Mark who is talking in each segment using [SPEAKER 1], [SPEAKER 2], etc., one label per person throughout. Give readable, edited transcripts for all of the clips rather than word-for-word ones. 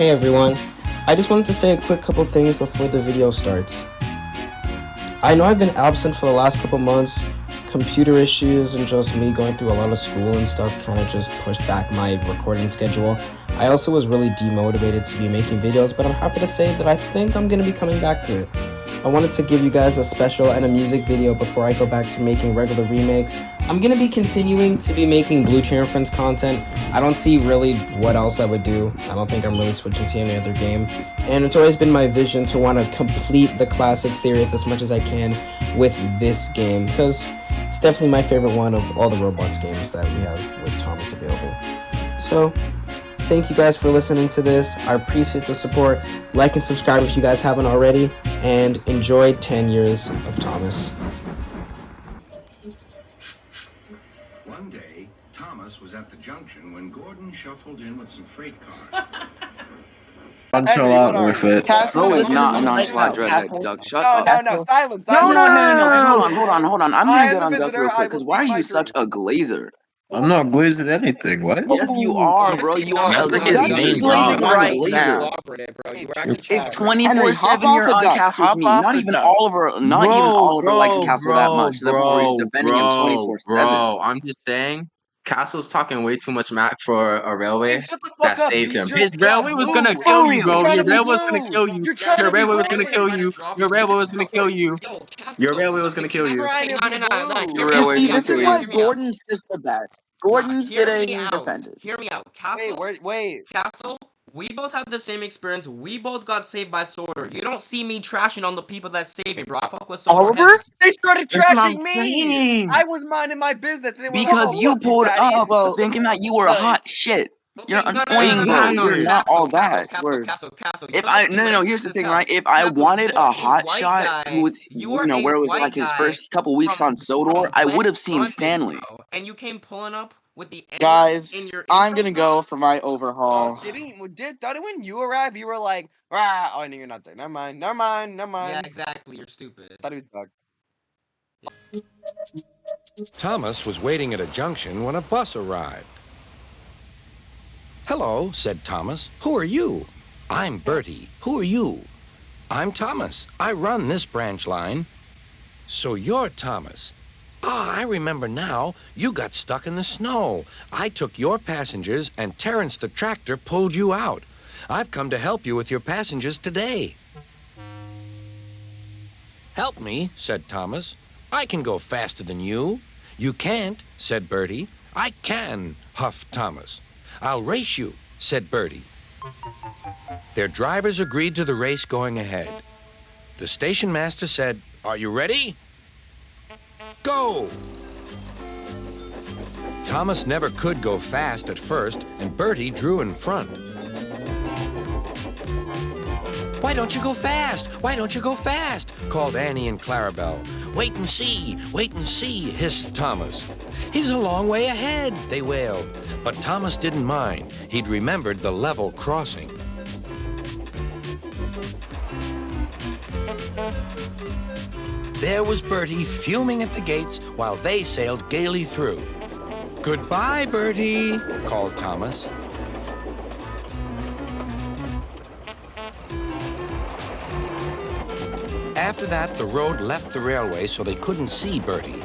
[SPEAKER 1] Hey everyone, I just wanted to say a quick couple things before the video starts. I know I've been absent for the last couple months. Computer issues and just me going through a lot of school and stuff kind of just pushed back my recording schedule. I also was really demotivated to be making videos, but I'm happy to say that I think I'm going to be coming back to it. I wanted to give you guys a special and a music video before I go back to making regular remakes. I'm going to be continuing to be making Btwf Friends content. I don't see really what else I would do. I don't think I'm really switching to any other game. And it's always been my vision to want to complete the classic series as much as I can with this game, because it's definitely my favorite one of all the Roblox games that we have with Thomas available. So, thank you guys for listening to this. I appreciate the support. Like and subscribe if you guys haven't already. And enjoy 10 years of Thomas.
[SPEAKER 2] One day, Thomas was at the junction when Gordon shuffled in with some freight cars.
[SPEAKER 3] Chill out with it.
[SPEAKER 4] Bro is not a nonchalant redhead, Doug. Shut up.
[SPEAKER 5] No, silence.
[SPEAKER 4] No. Hold on. I'm
[SPEAKER 5] I
[SPEAKER 4] gonna
[SPEAKER 5] am
[SPEAKER 4] get
[SPEAKER 5] a
[SPEAKER 4] on Doug
[SPEAKER 5] visitor.
[SPEAKER 4] real
[SPEAKER 5] I
[SPEAKER 4] quick, because
[SPEAKER 5] will
[SPEAKER 4] why are
[SPEAKER 5] speak my
[SPEAKER 4] you such
[SPEAKER 5] truth.
[SPEAKER 4] a glazer?
[SPEAKER 3] I'm not glazing anything. What?
[SPEAKER 4] Yes, you are, bro. You are a
[SPEAKER 3] Look at his
[SPEAKER 4] glazer.
[SPEAKER 3] name,
[SPEAKER 4] You are
[SPEAKER 3] dog.
[SPEAKER 4] a
[SPEAKER 6] right
[SPEAKER 4] glazer.
[SPEAKER 6] now.
[SPEAKER 4] It's
[SPEAKER 6] Henry, hop
[SPEAKER 4] 24/7
[SPEAKER 6] off
[SPEAKER 4] you're
[SPEAKER 6] the
[SPEAKER 4] on
[SPEAKER 6] duck.
[SPEAKER 4] Cast with
[SPEAKER 6] Hop
[SPEAKER 4] me.
[SPEAKER 6] off
[SPEAKER 4] Not
[SPEAKER 6] the
[SPEAKER 4] even
[SPEAKER 6] duck.
[SPEAKER 4] all of her likes Castle that much. Therefore, he's defending him 24/7.
[SPEAKER 7] Bro, I'm just saying, Castle's talking way too much Mac for a railway
[SPEAKER 5] Hey, shut the
[SPEAKER 7] that
[SPEAKER 5] fuck up.
[SPEAKER 7] saved
[SPEAKER 5] You
[SPEAKER 7] him.
[SPEAKER 5] just
[SPEAKER 7] His
[SPEAKER 5] got
[SPEAKER 7] railway was
[SPEAKER 5] blue.
[SPEAKER 7] gonna kill you,
[SPEAKER 5] You're
[SPEAKER 7] bro.
[SPEAKER 5] trying
[SPEAKER 7] Your
[SPEAKER 5] to be
[SPEAKER 7] railway was gonna
[SPEAKER 5] blue.
[SPEAKER 7] kill you.
[SPEAKER 5] You're trying
[SPEAKER 7] Your
[SPEAKER 5] to be
[SPEAKER 7] railway was
[SPEAKER 5] blue.
[SPEAKER 7] gonna kill you. Your railway was gonna kill you. Your railway was gonna kill you.
[SPEAKER 5] Trying to be blue.
[SPEAKER 4] Your railway
[SPEAKER 6] See,
[SPEAKER 4] is gonna
[SPEAKER 6] this is
[SPEAKER 4] kill
[SPEAKER 6] why
[SPEAKER 4] you.
[SPEAKER 6] Gordon's just the best. Gordon's getting defended.
[SPEAKER 8] Hear me out. Castle.
[SPEAKER 5] Wait.
[SPEAKER 8] Castle. We both had the same experience. We both got saved by Sorter. You don't see me trashing on the people that saved me, bro. I fuck with Sorter.
[SPEAKER 6] Oliver?
[SPEAKER 5] They started
[SPEAKER 7] That's what I'm
[SPEAKER 5] trashing me.
[SPEAKER 7] saying.
[SPEAKER 5] I was minding my business. And they were
[SPEAKER 4] Because
[SPEAKER 5] like,
[SPEAKER 4] you
[SPEAKER 5] fuck
[SPEAKER 4] pulled
[SPEAKER 5] Daddy.
[SPEAKER 4] up thinking that you were a hot shit. You're an annoying, bro. You're not all that.
[SPEAKER 8] Castle.
[SPEAKER 4] If I no, here's the thing, right? If I wanted a hot shot who was, where it was like his first couple weeks on Sodor, I would have seen Stanley.
[SPEAKER 8] And you came pulling up with the
[SPEAKER 6] Guys,
[SPEAKER 8] in your
[SPEAKER 6] I'm
[SPEAKER 8] intro
[SPEAKER 6] gonna go
[SPEAKER 8] song?
[SPEAKER 6] for my overhaul.
[SPEAKER 5] Didn't when you arrived, you were like, rah. Oh, no, you're not there. Never mind.
[SPEAKER 8] Yeah, exactly. You're stupid.
[SPEAKER 5] Thought he was Doug.
[SPEAKER 2] Thomas was waiting at a junction when a bus arrived. "Hello," said Thomas. "Who are you?" "I'm Bertie. Who are you?" "I'm Thomas. I run this branch line." "So you're Thomas. Ah, I remember now. You got stuck in the snow. I took your passengers and Terence the Tractor pulled you out. I've come to help you with your passengers today." "Help me," said Thomas. "I can go faster than you." "You can't," said Bertie. "I can," huffed Thomas. "I'll race you," said Bertie. Their drivers agreed to the race going ahead. The station master said, "Are you ready? Go!" Thomas never could go fast at first, and Bertie drew in front. "Why don't you go fast? Why don't you go fast?" called Annie and Clarabelle. Wait and see, hissed Thomas. "He's a long way ahead," they wailed. But Thomas didn't mind. He'd remembered the level crossing. There was Bertie fuming at the gates while they sailed gaily through. "Goodbye, Bertie," called Thomas. After that, the road left the railway so they couldn't see Bertie.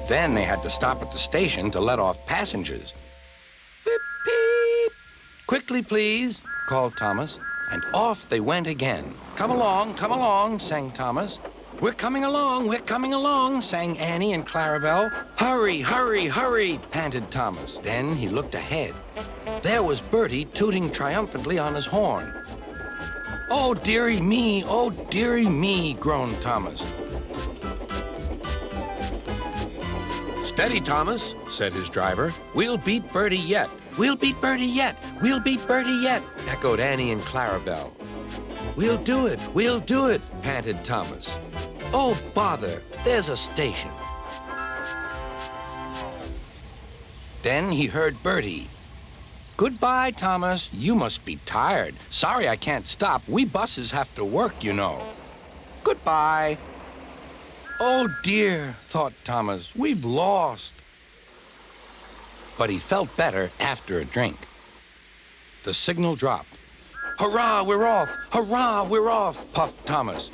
[SPEAKER 2] Then they had to stop at the station to let off passengers. "Beep, beep. Quickly, please," called Thomas, and off they went again. Come along, sang Thomas. We're coming along, sang Annie and Clarabelle. Hurry, panted Thomas. Then he looked ahead. There was Bertie tooting triumphantly on his horn. Oh, dearie me, groaned Thomas. Steady, Thomas, said his driver. We'll beat Bertie yet. We'll beat Bertie yet, echoed Annie and Clarabelle. We'll do it, panted Thomas. Oh, bother, there's a station. Then he heard Bertie. Goodbye, Thomas, you must be tired. Sorry I can't stop, we buses have to work, you know. Goodbye. Oh dear, thought Thomas, we've lost. but he felt better after a drink. The signal dropped. "Hurrah, we're off! Hurrah, we're off!" puffed Thomas.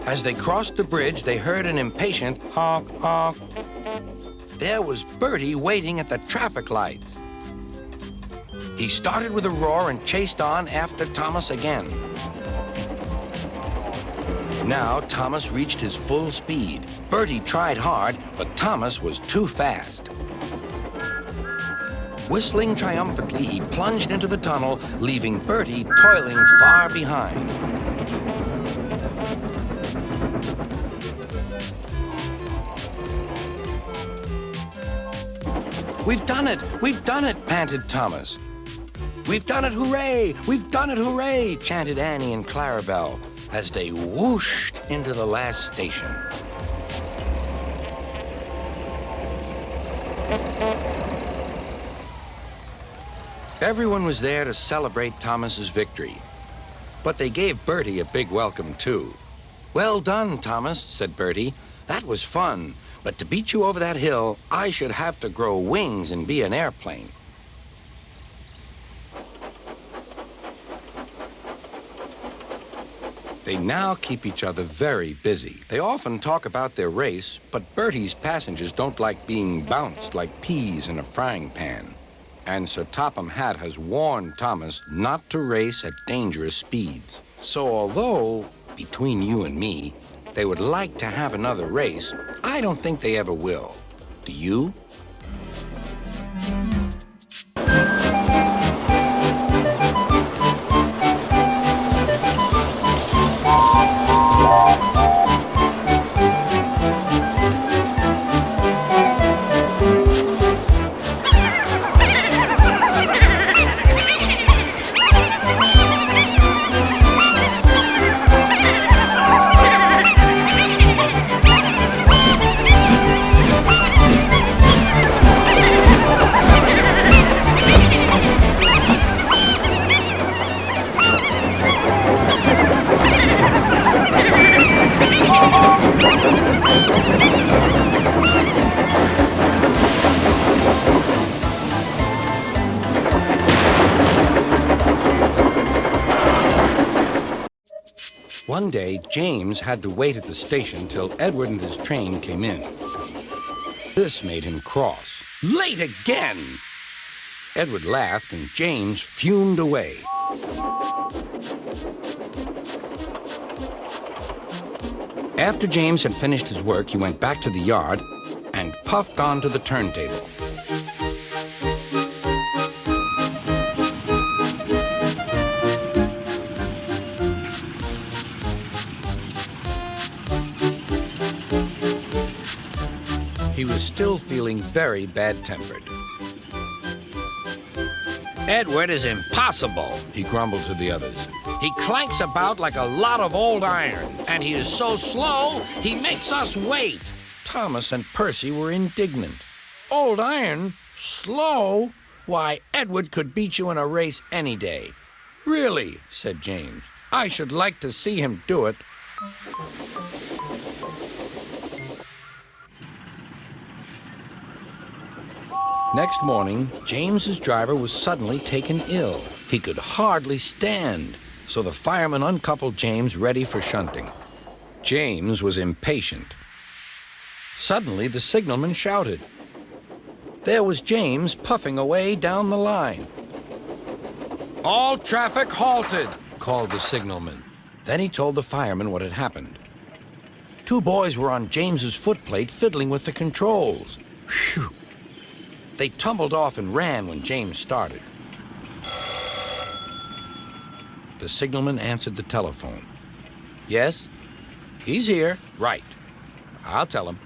[SPEAKER 2] As they crossed the bridge, they heard an impatient honk, honk. There was Bertie waiting at the traffic lights. He started with a roar and chased on after Thomas again. Now Thomas reached his full speed. Bertie tried hard, but Thomas was too fast. Whistling triumphantly, he plunged into the tunnel, leaving Bertie toiling far behind. "We've done it! We've done it!" panted Thomas. "We've done it, hooray! We've done it, hooray!" chanted Annie and Clarabelle as they whooshed into the last station. Everyone was there to celebrate Thomas's victory, but they gave Bertie a big welcome too. "Well done, Thomas," said Bertie. "That was fun, but to beat you over that hill, I should have to grow wings and be an airplane." They now keep each other very busy. They often talk about their race, but Bertie's passengers don't like being bounced like peas in a frying pan. And Sir Topham Hatt has warned Thomas not to race at dangerous speeds. So although, between you and me, they would like to have another race, I don't think they ever will. Do you? One day, James had to wait at the station till Edward and his train came in. This made him cross. "Late again!" Edward laughed and James fumed away. After James had finished his work, he went back to the yard and puffed onto the turntable. He was still feeling very bad-tempered. "Edward is impossible," he grumbled to the others. "He clanks about like a lot of old iron, and he is so slow, he makes us wait." Thomas and Percy were indignant. "Old iron? Slow? Why, Edward could beat you in a race any day." "Really?" said James. "I should like to see him do it." Next morning, James's driver was suddenly taken ill. He could hardly stand, so the fireman uncoupled James ready for shunting. James was impatient. Suddenly, the signalman shouted. There was James puffing away down the line. "All traffic halted," called the signalman. Then he told the fireman what had happened. Two boys were on James's footplate fiddling with the controls. Phew! They tumbled off and ran when James started. The signalman answered the telephone. "Yes? He's here. Right. I'll tell him.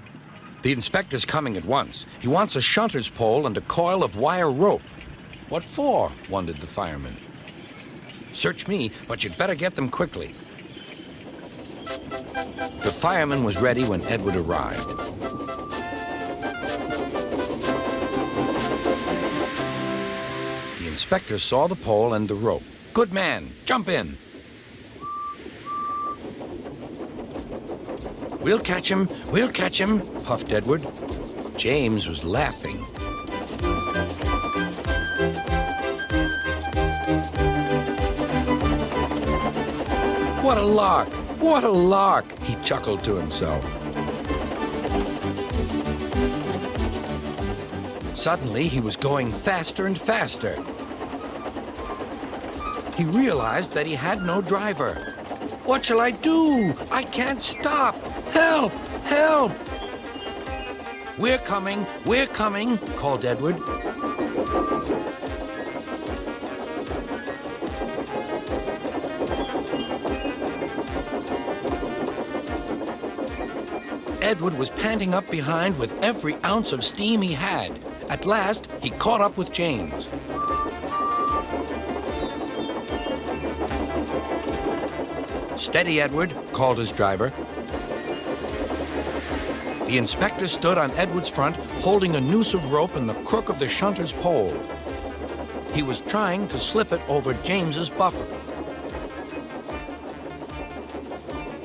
[SPEAKER 2] The inspector's coming at once. He wants a shunter's pole and a coil of wire rope." "What for?" wondered the fireman. "Search me, but you'd better get them quickly." The fireman was ready when Edward arrived. The inspector saw the pole and the rope. "Good man, jump in." We'll catch him, puffed Edward. James was laughing. What a lark! What a lark! He chuckled to himself. Suddenly, he was going faster and faster. He realized that he had no driver. What shall I do? I can't stop! Help! Help! We're coming, called Edward. Edward was panting up behind with every ounce of steam he had. At last, he caught up with James. Steady, Edward, called his driver. The inspector stood on Edward's front, holding a noose of rope in the crook of the shunter's pole. He was trying to slip it over James's buffer.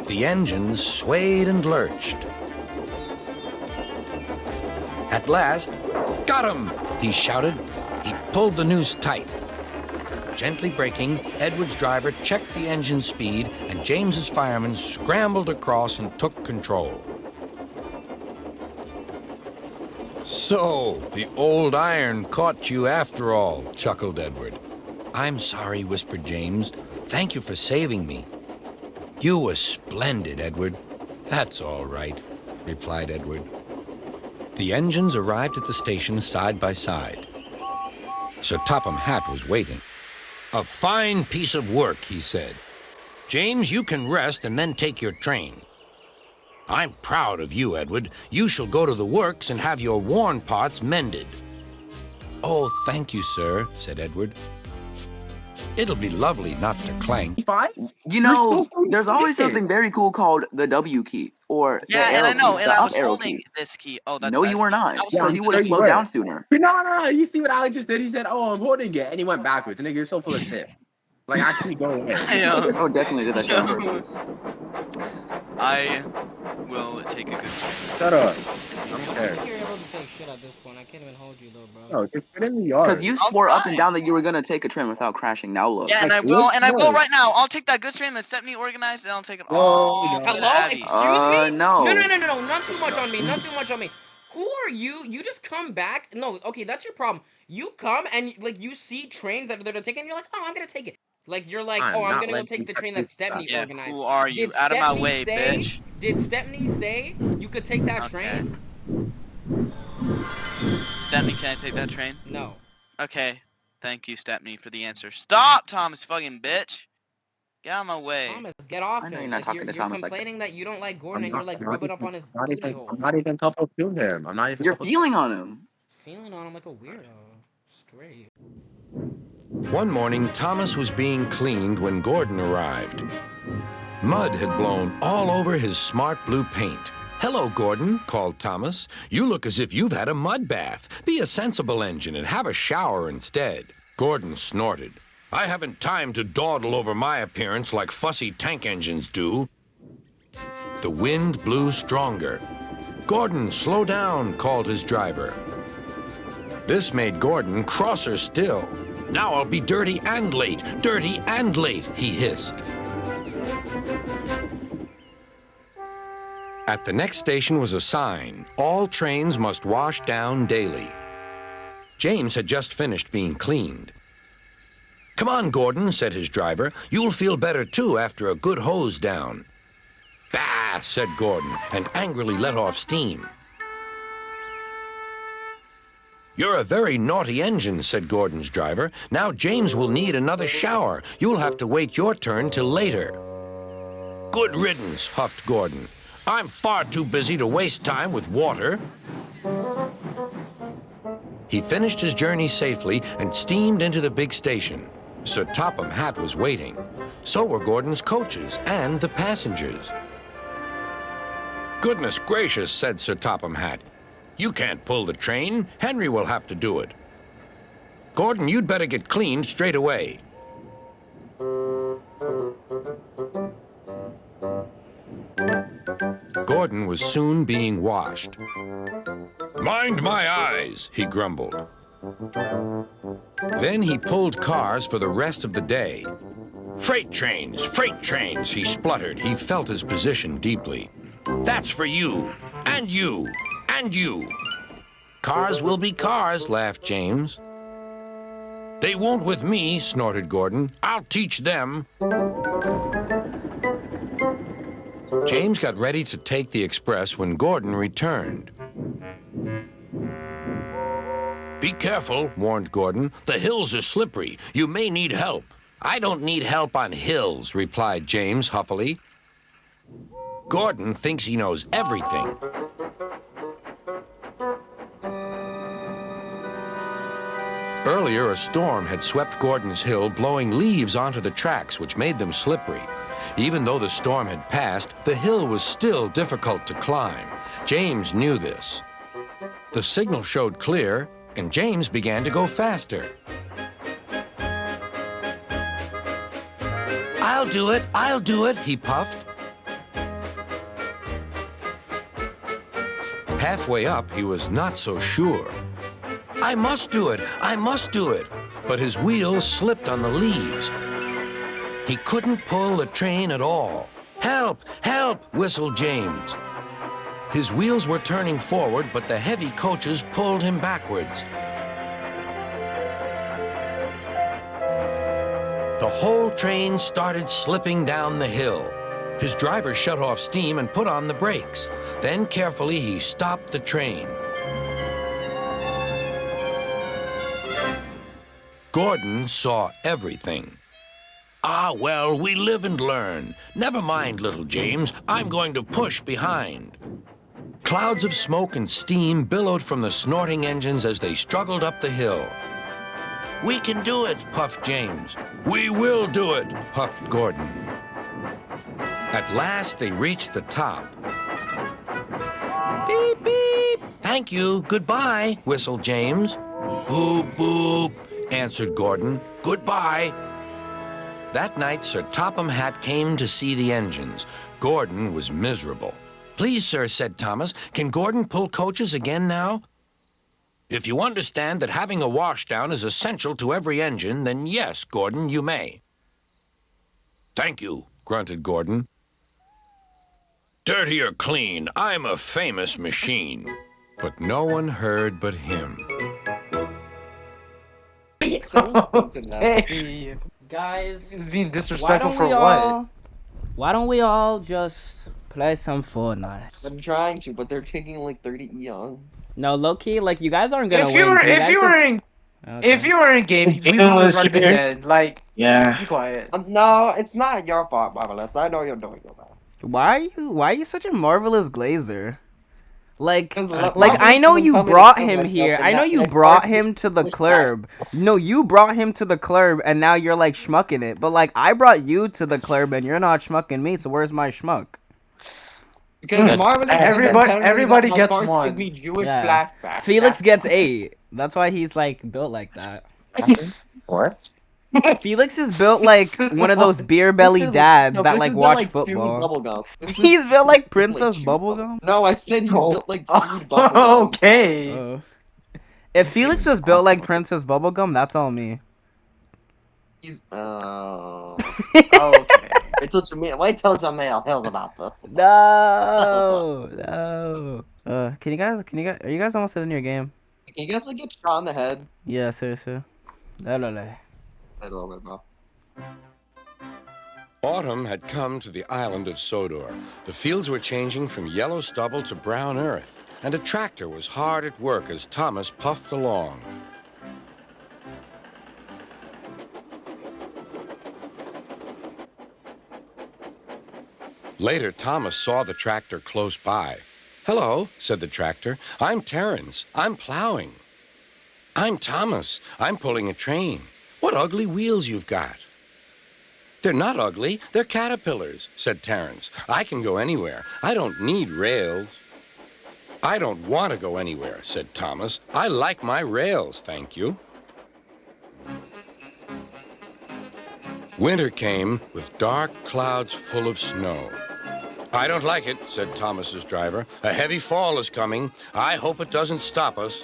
[SPEAKER 2] The engines swayed and lurched. At last, got him, he shouted. He pulled the noose tight. Gently braking, Edward's driver checked the engine speed, and James's fireman scrambled across and took control. So, the old iron caught you after all, chuckled Edward. I'm sorry, whispered James. Thank you for saving me. You were splendid, Edward. That's all right, replied Edward. The engines arrived at the station side by side. Sir Topham Hatt was waiting. A fine piece of work, he said. James, you can rest and then take your train. I'm proud of you, Edward. You shall go to the works and have your worn parts mended. Oh, thank you, sir, said Edward. It'll be lovely not to clank.
[SPEAKER 4] You know, there's always something very cool called the W key, or the
[SPEAKER 6] Yeah, and I
[SPEAKER 4] arrow
[SPEAKER 6] know,
[SPEAKER 4] key,
[SPEAKER 6] and
[SPEAKER 4] the
[SPEAKER 6] I
[SPEAKER 4] up
[SPEAKER 6] was
[SPEAKER 4] arrow
[SPEAKER 6] holding
[SPEAKER 4] key.
[SPEAKER 6] this key. Oh, that's
[SPEAKER 4] No, you were not,
[SPEAKER 6] I was
[SPEAKER 4] because
[SPEAKER 6] holding
[SPEAKER 4] you would have
[SPEAKER 6] this
[SPEAKER 4] slowed down sooner.
[SPEAKER 9] No. You see what Alex just did? He said, "Oh, I'm holding it," and he went backwards. Nigga, you're so full of shit. Like, actually go away.
[SPEAKER 4] Oh, definitely did that shit on purpose.
[SPEAKER 6] I will take a good swing.
[SPEAKER 9] Shut up.
[SPEAKER 10] I don't think you're able to take shit at this point. I can't even hold you though, bro.
[SPEAKER 9] No, just get in the yard.
[SPEAKER 4] Because you swore up and down that you were gonna take a trim without crashing. Now look.
[SPEAKER 6] Yeah, and I will, right now. I'll take that good strain, then Stepney organized, and I'll take it all.
[SPEAKER 10] Hello? Excuse me?
[SPEAKER 4] No.
[SPEAKER 10] No. Not too much on me. Not too much on me. Who are you? You just come back? No, okay, that's your problem. You come and like you see trains that they're taking, and you're like, oh, I'm gonna take it. Like you're like, oh, I'm gonna go take the train that Stepney organized.
[SPEAKER 6] Who are you? Out of my way, bitch.
[SPEAKER 10] Did Stepney say you could take that train?
[SPEAKER 6] Stepney, can I take that train?
[SPEAKER 10] No.
[SPEAKER 6] Okay. Thank you, Stepney, for the answer. Stop, Thomas, fucking bitch. Get out of my way.
[SPEAKER 10] Thomas, get off
[SPEAKER 4] I know
[SPEAKER 10] him.
[SPEAKER 4] you're not talking to Thomas
[SPEAKER 10] You're complaining that you don't like Gordon, and you're like rubbing up on his booty hole.
[SPEAKER 9] I'm not even coupled to him. I'm not even.
[SPEAKER 4] You're feeling on him.
[SPEAKER 10] Feeling on him like a weirdo. Straight.
[SPEAKER 2] One morning, Thomas was being cleaned when Gordon arrived. Mud had blown all over his smart blue paint. Hello, Gordon, called Thomas. You look as if you've had a mud bath. Be a sensible engine and have a shower instead. Gordon snorted. I haven't time to dawdle over my appearance like fussy tank engines do. The wind blew stronger. Gordon, slow down, called his driver. This made Gordon crosser still. Now I'll be dirty and late, he hissed. At the next station was a sign. All trains must wash down daily. James had just finished being cleaned. Come on, Gordon, said his driver. You'll feel better, too, after a good hose down. Bah, said Gordon, and angrily let off steam. You're a very naughty engine, said Gordon's driver. Now James will need another shower. You'll have to wait your turn till later. Good riddance, huffed Gordon. I'm far too busy to waste time with water. He finished his journey safely and steamed into the big station. Sir Topham Hatt was waiting. So were Gordon's coaches and the passengers. Goodness gracious, said Sir Topham Hatt. You can't pull the train. Henry will have to do it. Gordon, you'd better get cleaned straight away. Gordon was soon being washed. "Mind my eyes," he grumbled. Then he pulled cars for the rest of the day. Freight trains, he spluttered. He felt his position deeply. "That's for you, and you, and you." "Cars will be cars," laughed James. "They won't with me," snorted Gordon. "I'll teach them." James got ready to take the express when Gordon returned. "Be careful," warned Gordon. "The hills are slippery. You may need help." "I don't need help on hills," replied James huffily. Gordon thinks he knows everything. Earlier, a storm had swept Gordon's hill, blowing leaves onto the tracks, which made them slippery. Even though the storm had passed, the hill was still difficult to climb. James knew this. The signal showed clear, and James began to go faster. I'll do it, he puffed. Halfway up, he was not so sure. I must do it, but his wheels slipped on the leaves. He couldn't pull the train at all. Help, whistled James. His wheels were turning forward, but the heavy coaches pulled him backwards. The whole train started slipping down the hill. His driver shut off steam and put on the brakes. Then carefully he stopped the train. Gordon saw everything. "Ah, well, we live and learn. Never mind, little James. I'm going to push behind." Clouds of smoke and steam billowed from the snorting engines as they struggled up the hill. "We can do it," puffed James. "We will do it," puffed Gordon. At last, they reached the top. "Beep, beep. Thank you. Goodbye," whistled James. "Boop, boop," answered Gordon. "Goodbye." That night, Sir Topham Hatt came to see the engines. Gordon was miserable. "Please, sir," said Thomas, "can Gordon pull coaches again now?" "If you understand that having a washdown is essential to every engine, then yes, Gordon, you may." "Thank you," grunted Gordon. "Dirty or clean, I'm a famous machine." But no one heard but him.
[SPEAKER 11] Hey,
[SPEAKER 10] Guys,
[SPEAKER 11] he's being disrespectful for what?
[SPEAKER 10] Why don't we all just play some Fortnite?
[SPEAKER 5] I'm trying to, but they're taking like 30 eons.
[SPEAKER 10] No, low key, like you guys aren't gonna
[SPEAKER 11] If
[SPEAKER 10] win.
[SPEAKER 11] if you were in game, we would have already been dead. Like, be quiet.
[SPEAKER 5] No, it's not your fault, Marvelous. I know you're doing your best.
[SPEAKER 10] Why are you such a marvelous glazer? Like
[SPEAKER 5] Marvelous
[SPEAKER 10] I know
[SPEAKER 5] doesn't
[SPEAKER 10] you
[SPEAKER 5] tell me to
[SPEAKER 10] brought
[SPEAKER 5] kill
[SPEAKER 10] him
[SPEAKER 5] myself,
[SPEAKER 10] here.
[SPEAKER 5] and
[SPEAKER 10] I know
[SPEAKER 5] that
[SPEAKER 10] you
[SPEAKER 5] makes
[SPEAKER 10] brought
[SPEAKER 5] Percy
[SPEAKER 10] him to the
[SPEAKER 5] push
[SPEAKER 10] Clerb. No, you brought him to the Clerb, and now you're like schmucking it. But like I brought you to the Clerb, and you're not schmucking me. So where's my schmuck?
[SPEAKER 5] Because Marvelous
[SPEAKER 11] everybody gets one.
[SPEAKER 10] Yeah. Felix gets 8. That's why he's like built like that.
[SPEAKER 9] What?
[SPEAKER 10] Felix is built like one of those beer belly dads that like watch football. He's built like Princess Bubblegum.
[SPEAKER 5] No, I said he's built like bubblegum.
[SPEAKER 11] Okay.
[SPEAKER 10] If Felix was built like Princess Bubblegum, that's all me.
[SPEAKER 5] He's
[SPEAKER 11] Okay.
[SPEAKER 5] Wait till Jamil hears about this.
[SPEAKER 10] No. Can you guys? Are you guys almost in your game?
[SPEAKER 5] Can you guys like get shot in the head?
[SPEAKER 10] Yeah, seriously. Dale.
[SPEAKER 5] I love it, bro.
[SPEAKER 2] Autumn had come to the island of Sodor. The fields were changing from yellow stubble to brown earth, and a tractor was hard at work as Thomas puffed along. Later, Thomas saw the tractor close by. "Hello," said the tractor. "I'm Terence. I'm plowing." "I'm Thomas. I'm pulling a train. What ugly wheels you've got." "They're not ugly. They're caterpillars," said Terence. "I can go anywhere. I don't need rails." "I don't want to go anywhere," said Thomas. "I like my rails, thank you." Winter came with dark clouds full of snow. I don't like it, said Thomas's driver. A heavy fall is coming. I hope it doesn't stop us.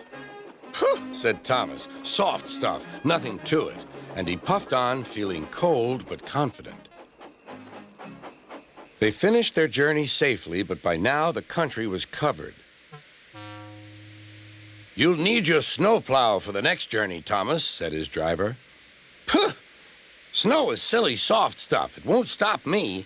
[SPEAKER 2] Phew, said Thomas. Soft stuff, nothing to it. And he puffed on, feeling cold but confident. They finished their journey safely, but by now the country was covered. You'll need your snowplow for the next journey, Thomas, said his driver. Puh! Snow is silly, soft stuff. It won't stop me.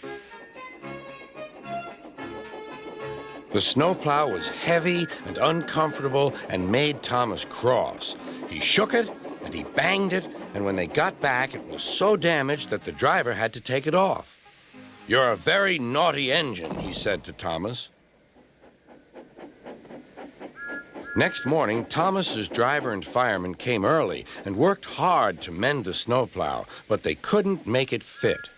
[SPEAKER 2] The snowplow was heavy and uncomfortable and made Thomas cross. He shook it and he banged it, and when they got back, it was so damaged that the driver had to take it off. You're a very naughty engine, he said to Thomas. Next morning, Thomas's driver and fireman came early and worked hard to mend the snowplow, but they couldn't make it fit.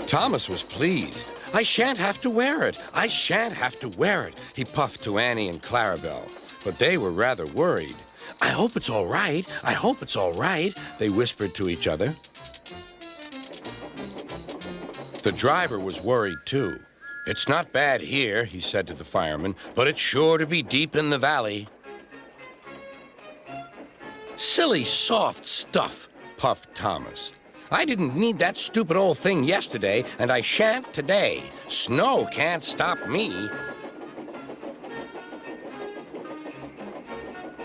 [SPEAKER 2] Thomas was pleased. I shan't have to wear it. I shan't have to wear it, he puffed to Annie and Clarabelle. But they were rather worried. I hope it's all right. I hope it's all right, they whispered to each other. The driver was worried, too. It's not bad here, he said to the fireman, but it's sure to be deep in the valley. Silly, soft stuff, puffed Thomas. I didn't need that stupid old thing yesterday, and I shan't today. Snow can't stop me.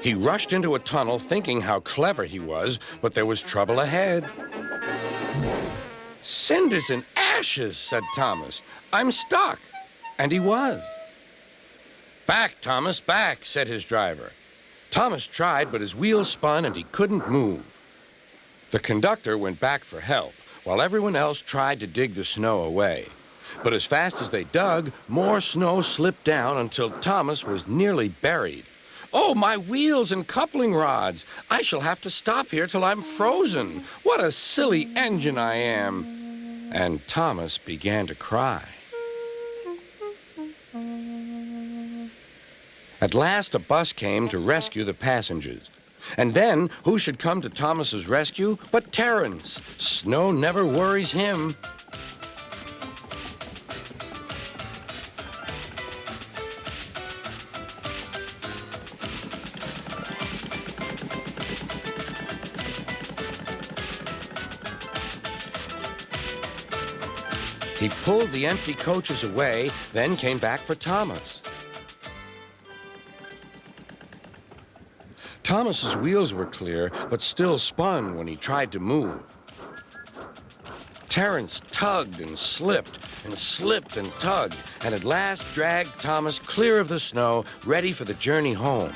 [SPEAKER 2] He rushed into a tunnel thinking how clever he was, but there was trouble ahead. Cinders and ashes, said Thomas. I'm stuck. And he was. Back, Thomas, back, said his driver. Thomas tried, but his wheels spun and he couldn't move. The conductor went back for help, while everyone else tried to dig the snow away. But as fast as they dug, more snow slipped down until Thomas was nearly buried. Oh, my wheels and coupling rods! I shall have to stop here till I'm frozen. What a silly engine I am. And Thomas began to cry. At last, a bus came to rescue the passengers. And then, who should come to Thomas's rescue but Terence? Snow never worries him. He pulled the empty coaches away, then came back for Thomas. Thomas's wheels were clear, but still spun when he tried to move. Terence tugged and slipped and tugged, and at last dragged Thomas clear of the snow, ready for the journey home.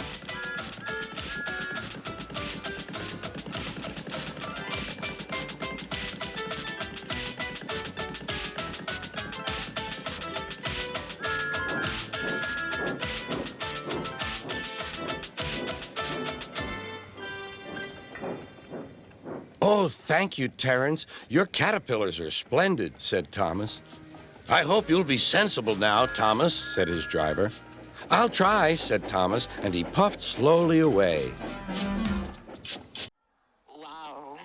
[SPEAKER 2] Oh, thank you, Terence. Your caterpillars are splendid, said Thomas. I hope you'll be sensible now, Thomas, said his driver. I'll try, said Thomas, and he puffed slowly away.
[SPEAKER 12] Wow.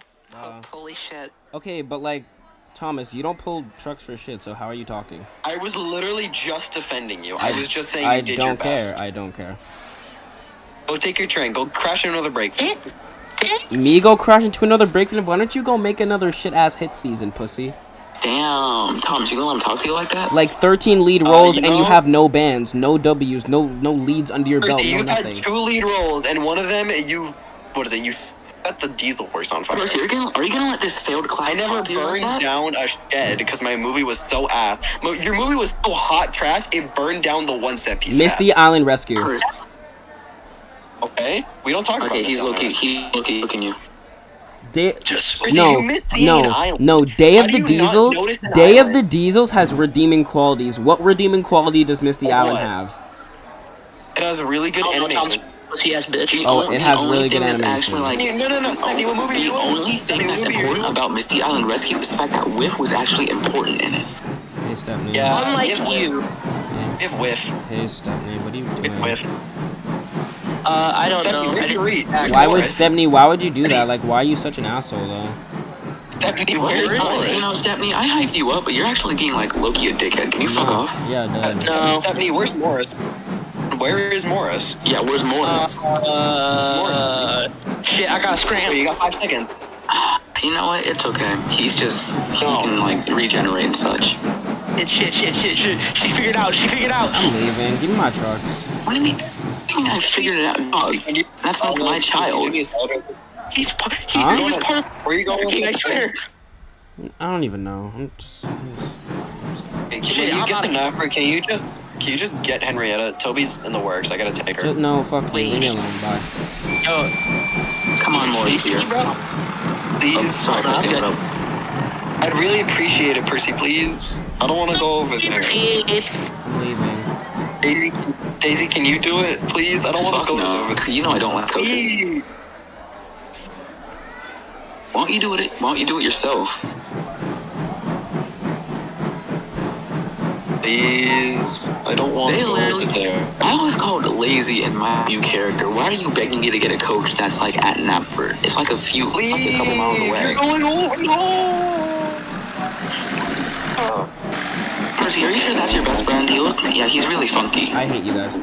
[SPEAKER 12] Holy shit.
[SPEAKER 8] Okay, but like, Thomas, you don't pull trucks for shit, so how are you talking?
[SPEAKER 5] I was literally just defending you. I was just saying you did your best.
[SPEAKER 8] I don't care.
[SPEAKER 5] Go take your train. Go crash into another break.
[SPEAKER 8] Me go crash into another break? Why don't you go make another shit-ass hit season, pussy?
[SPEAKER 4] Damn, Thomas, you gonna let him talk to you like that?
[SPEAKER 8] Like 13 lead roles and you have no bans, no W's, no leads under your belt, no nothing.
[SPEAKER 5] You've had 2 lead roles, and one of them, you set the diesel horse on fire.
[SPEAKER 4] Percy, are you gonna let this failed class
[SPEAKER 5] I never burned down a shed because my movie was so ass. Your movie was so hot trash, it burned down the one set piece.
[SPEAKER 8] Misty Island Rescue.
[SPEAKER 5] Okay, we don't talk about this.
[SPEAKER 4] Okay, he's looking at you.
[SPEAKER 8] Day of the Diesels has redeeming qualities. What redeeming quality does Misty Island have?
[SPEAKER 5] It has a really good animation.
[SPEAKER 8] It has really good animation.
[SPEAKER 4] The only thing that's important about Misty Island Rescue is the fact that Whiff was actually important in it.
[SPEAKER 8] Hey, Stepney.
[SPEAKER 5] Yeah,
[SPEAKER 12] unlike you.
[SPEAKER 5] Whiff.
[SPEAKER 8] Hey, Stepney, what are you doing?
[SPEAKER 5] Whiff.
[SPEAKER 12] I don't know.
[SPEAKER 8] Why would Stepney? Why would you do that? Like, why are you such an asshole, though?
[SPEAKER 5] Stepney, where's Morris?
[SPEAKER 4] You know, Stepney, I hyped you up, but you're actually being like Loki a dickhead. Can you fuck off?
[SPEAKER 1] Yeah, Dad.
[SPEAKER 5] No. Stepney, where's Morris? Where is Morris?
[SPEAKER 4] Yeah, where's Morris?
[SPEAKER 5] Shit, I got scrambled. You got 5 seconds.
[SPEAKER 4] You know what? It's okay. He can like regenerate and such.
[SPEAKER 5] Shit. She figured out.
[SPEAKER 1] I'm leaving. Give me my trucks.
[SPEAKER 4] What do you mean? I figured it out, dog. That's not my child.
[SPEAKER 5] He was part of. Where are you going? I swear.
[SPEAKER 1] I don't even know. I'm just
[SPEAKER 5] When you get to Nafra, can you just get Henrietta? Toby's in the works. I gotta take her.
[SPEAKER 1] no, fuck you. Leave me alone. Bye.
[SPEAKER 5] Yo,
[SPEAKER 4] Come on, Morris, here.
[SPEAKER 5] please.
[SPEAKER 4] Sorry, Percy, bro.
[SPEAKER 5] I'd really appreciate it, Percy. Please. I don't want to go over there.
[SPEAKER 1] I'm leaving.
[SPEAKER 5] Daisy, can you do it, please? I don't want to go over there.
[SPEAKER 4] You know I don't like coaches. Why don't you do it? Why don't you do it yourself?
[SPEAKER 5] Please. I don't want to go over there.
[SPEAKER 4] I always call it lazy in my new character. Why are you begging me to get a coach that's like at Napford? It's like it's like a couple miles away.
[SPEAKER 5] You're going over. No.
[SPEAKER 4] Percy, are you sure that's your best friend? Yeah, he's really funky.
[SPEAKER 1] I hate you guys.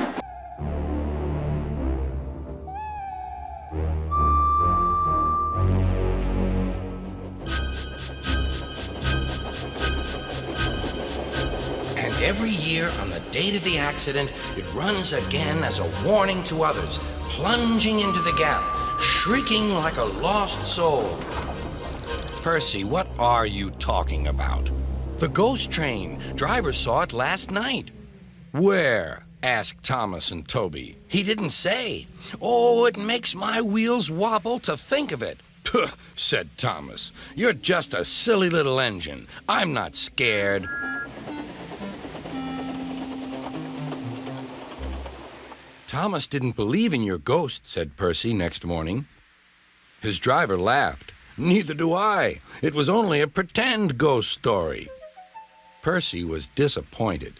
[SPEAKER 2] And every year on the date of the accident, it runs again as a warning to others, plunging into the gap, shrieking like a lost soul. Percy, what are you talking about? The ghost train. Drivers saw it last night. Where? Asked Thomas and Toby. He didn't say. Oh, it makes my wheels wobble to think of it. Puh, said Thomas. You're just a silly little engine. I'm not scared. Thomas didn't believe in your ghost, said Percy next morning. His driver laughed. Neither do I. It was only a pretend ghost story. Percy was disappointed.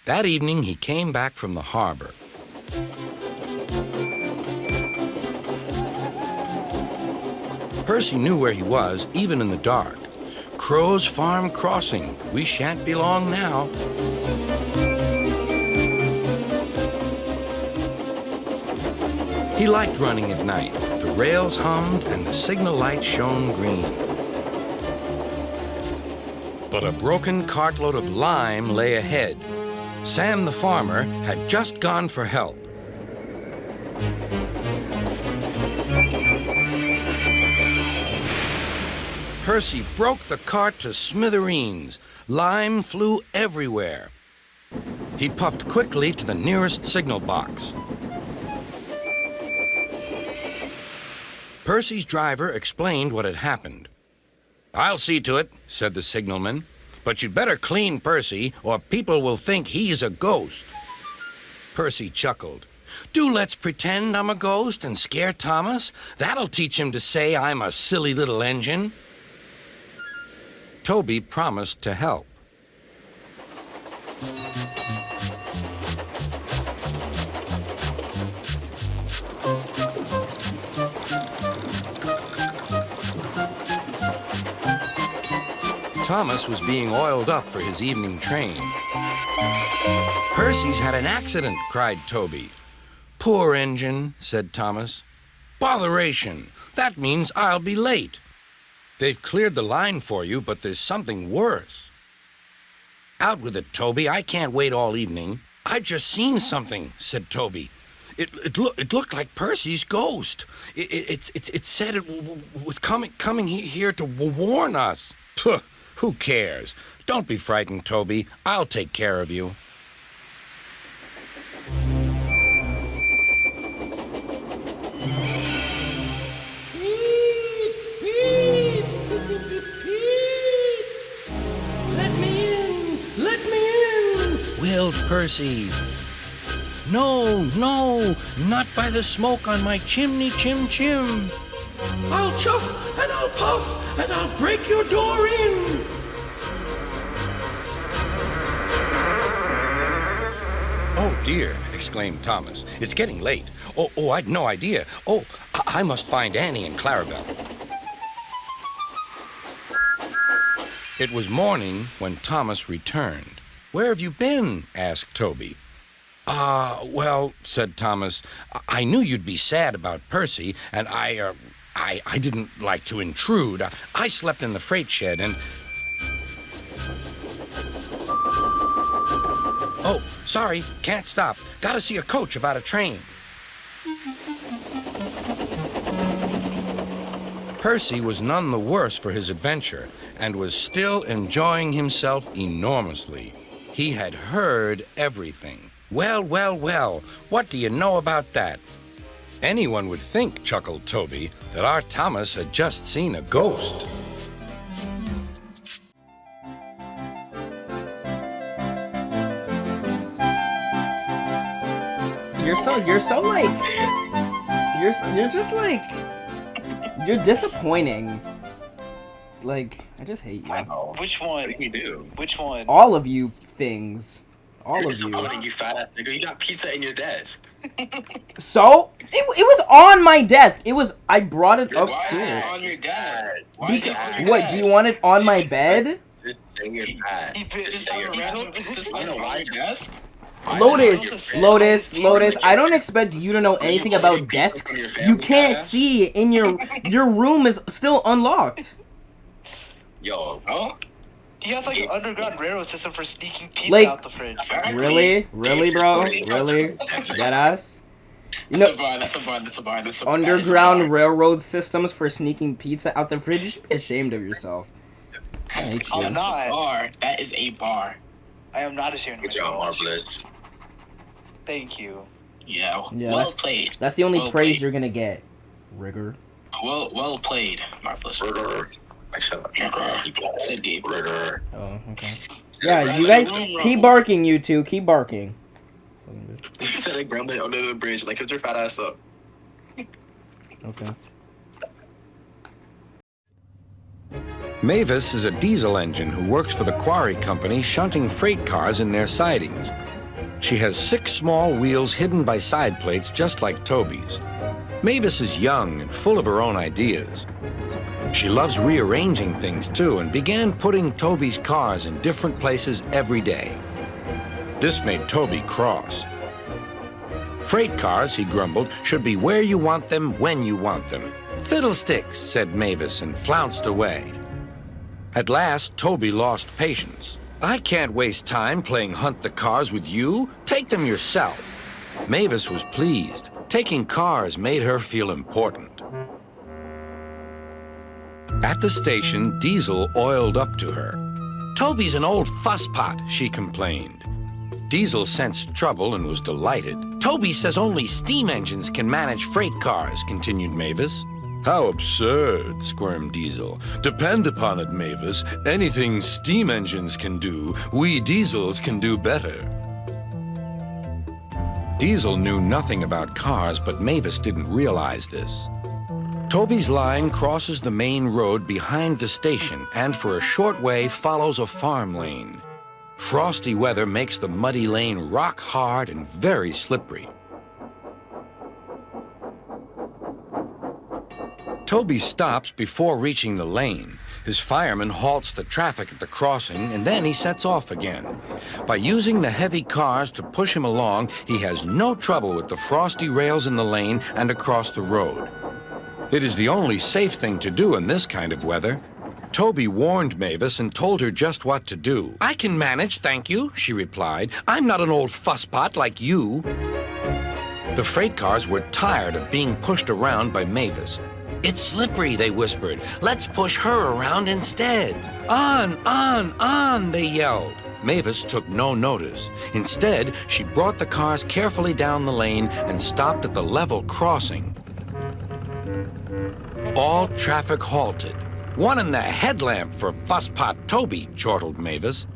[SPEAKER 2] That evening, he came back from the harbor. Percy knew where he was, even in the dark. Crow's Farm Crossing. We shan't be long now. He liked running at night. The rails hummed and the signal light shone green. But a broken cartload of lime lay ahead. Sam the farmer had just gone for help. Percy broke the cart to smithereens. Lime flew everywhere. He puffed quickly to the nearest signal box. Percy's driver explained what had happened. I'll see to it, said the signalman. But you'd better clean Percy, or people will think he's a ghost. Percy chuckled. Do let's pretend I'm a ghost and scare Thomas. That'll teach him to say I'm a silly little engine. Toby promised to help. Thomas was being oiled up for his evening train. Percy's had an accident, cried Toby. Poor engine, said Thomas. Botheration. That means I'll be late. They've cleared the line for you, but there's something worse. Out with it, Toby. I can't wait all evening. I've just seen something, said Toby. It looked like Percy's ghost. It said it was coming here to warn us. Puh. Who cares? Don't be frightened, Toby. I'll take care of you. Let me in, wailed Percy. No, not by the smoke on my chimney, chim. I'll chuff and I'll puff and I'll break your door in. Oh dear, exclaimed Thomas. It's getting late. Oh, I'd no idea. Oh, I must find Annie and Clarabelle. It was morning when Thomas returned. "Where have you been?" asked Toby. Well," said Thomas, "I knew you'd be sad about Percy, and I didn't like to intrude. I slept in the freight shed and..." "Oh, sorry, can't stop. Gotta see a coach about a train." Percy was none the worse for his adventure and was still enjoying himself enormously. He had heard everything. "Well, well, well, what do you know about that?" "Anyone would think," chuckled Toby, "that our Thomas had just seen a ghost."
[SPEAKER 8] You're just like, you're disappointing. Like, I just hate you.
[SPEAKER 5] Which one? What did he do? Which one?
[SPEAKER 8] All of you things. All of you.
[SPEAKER 5] You fat ass nigga. You got pizza in your desk.
[SPEAKER 8] So? It was on my desk. I brought it upstairs.
[SPEAKER 5] On your desk.
[SPEAKER 8] What, do you want it on my bed?
[SPEAKER 5] Just say you're bad. Just say you're bad. Just on your desk?
[SPEAKER 8] Lotus, I don't expect you to know anything about desks. You can't see in your room is still unlocked.
[SPEAKER 5] Yo, bro.
[SPEAKER 13] He has like an underground railroad system for sneaking pizza out the fridge.
[SPEAKER 8] Really, bro? Really? Deadass? You know,
[SPEAKER 5] that's a bar.
[SPEAKER 8] underground railroad systems for sneaking pizza out the fridge? You should be ashamed of yourself.
[SPEAKER 13] I'm not.
[SPEAKER 5] Bar. That is a bar.
[SPEAKER 13] I am not ashamed of myself.
[SPEAKER 5] Good job, Marvelous.
[SPEAKER 13] Thank you.
[SPEAKER 5] Yeah, well played.
[SPEAKER 8] That's the only praise you're gonna get. Rigor.
[SPEAKER 5] Well played, Marvelous. Rigor. I shut up. Said deep. Rigor.
[SPEAKER 8] Oh, okay. Yeah, you guys keep barking, you two. Keep barking.
[SPEAKER 5] He said a gremlin under the bridge. Like, get your fat ass up.
[SPEAKER 8] Okay.
[SPEAKER 2] Mavis is a diesel engine who works for the quarry company shunting freight cars in their sidings. She has 6 small wheels hidden by side plates just like Toby's. Mavis is young and full of her own ideas. She loves rearranging things too and began putting Toby's cars in different places every day. This made Toby cross. "Freight cars," he grumbled, "should be where you want them, when you want them." "Fiddlesticks," said Mavis and flounced away. At last, Toby lost patience. "I can't waste time playing hunt the cars with you. Take them yourself." Mavis was pleased. Taking cars made her feel important. At the station, Diesel oiled up to her. "Toby's an old fusspot," she complained. Diesel sensed trouble and was delighted. "Toby says only steam engines can manage freight cars," continued Mavis. "How absurd," squirmed Diesel. "Depend upon it, Mavis. Anything steam engines can do, we diesels can do better." Diesel knew nothing about cars, but Mavis didn't realize this. Toby's line crosses the main road behind the station and for a short way follows a farm lane. Frosty weather makes the muddy lane rock hard and very slippery. Toby stops before reaching the lane. His fireman halts the traffic at the crossing, and then he sets off again. By using the heavy cars to push him along, he has no trouble with the frosty rails in the lane and across the road. It is the only safe thing to do in this kind of weather. Toby warned Mavis and told her just what to do. "I can manage, thank you," she replied. "I'm not an old fusspot like you." The freight cars were tired of being pushed around by Mavis. "It's slippery," they whispered. "Let's push her around instead." On, they yelled. Mavis took no notice. Instead, she brought the cars carefully down the lane and stopped at the level crossing. All traffic halted. "One in the headlamp for fusspot Toby," chortled Mavis.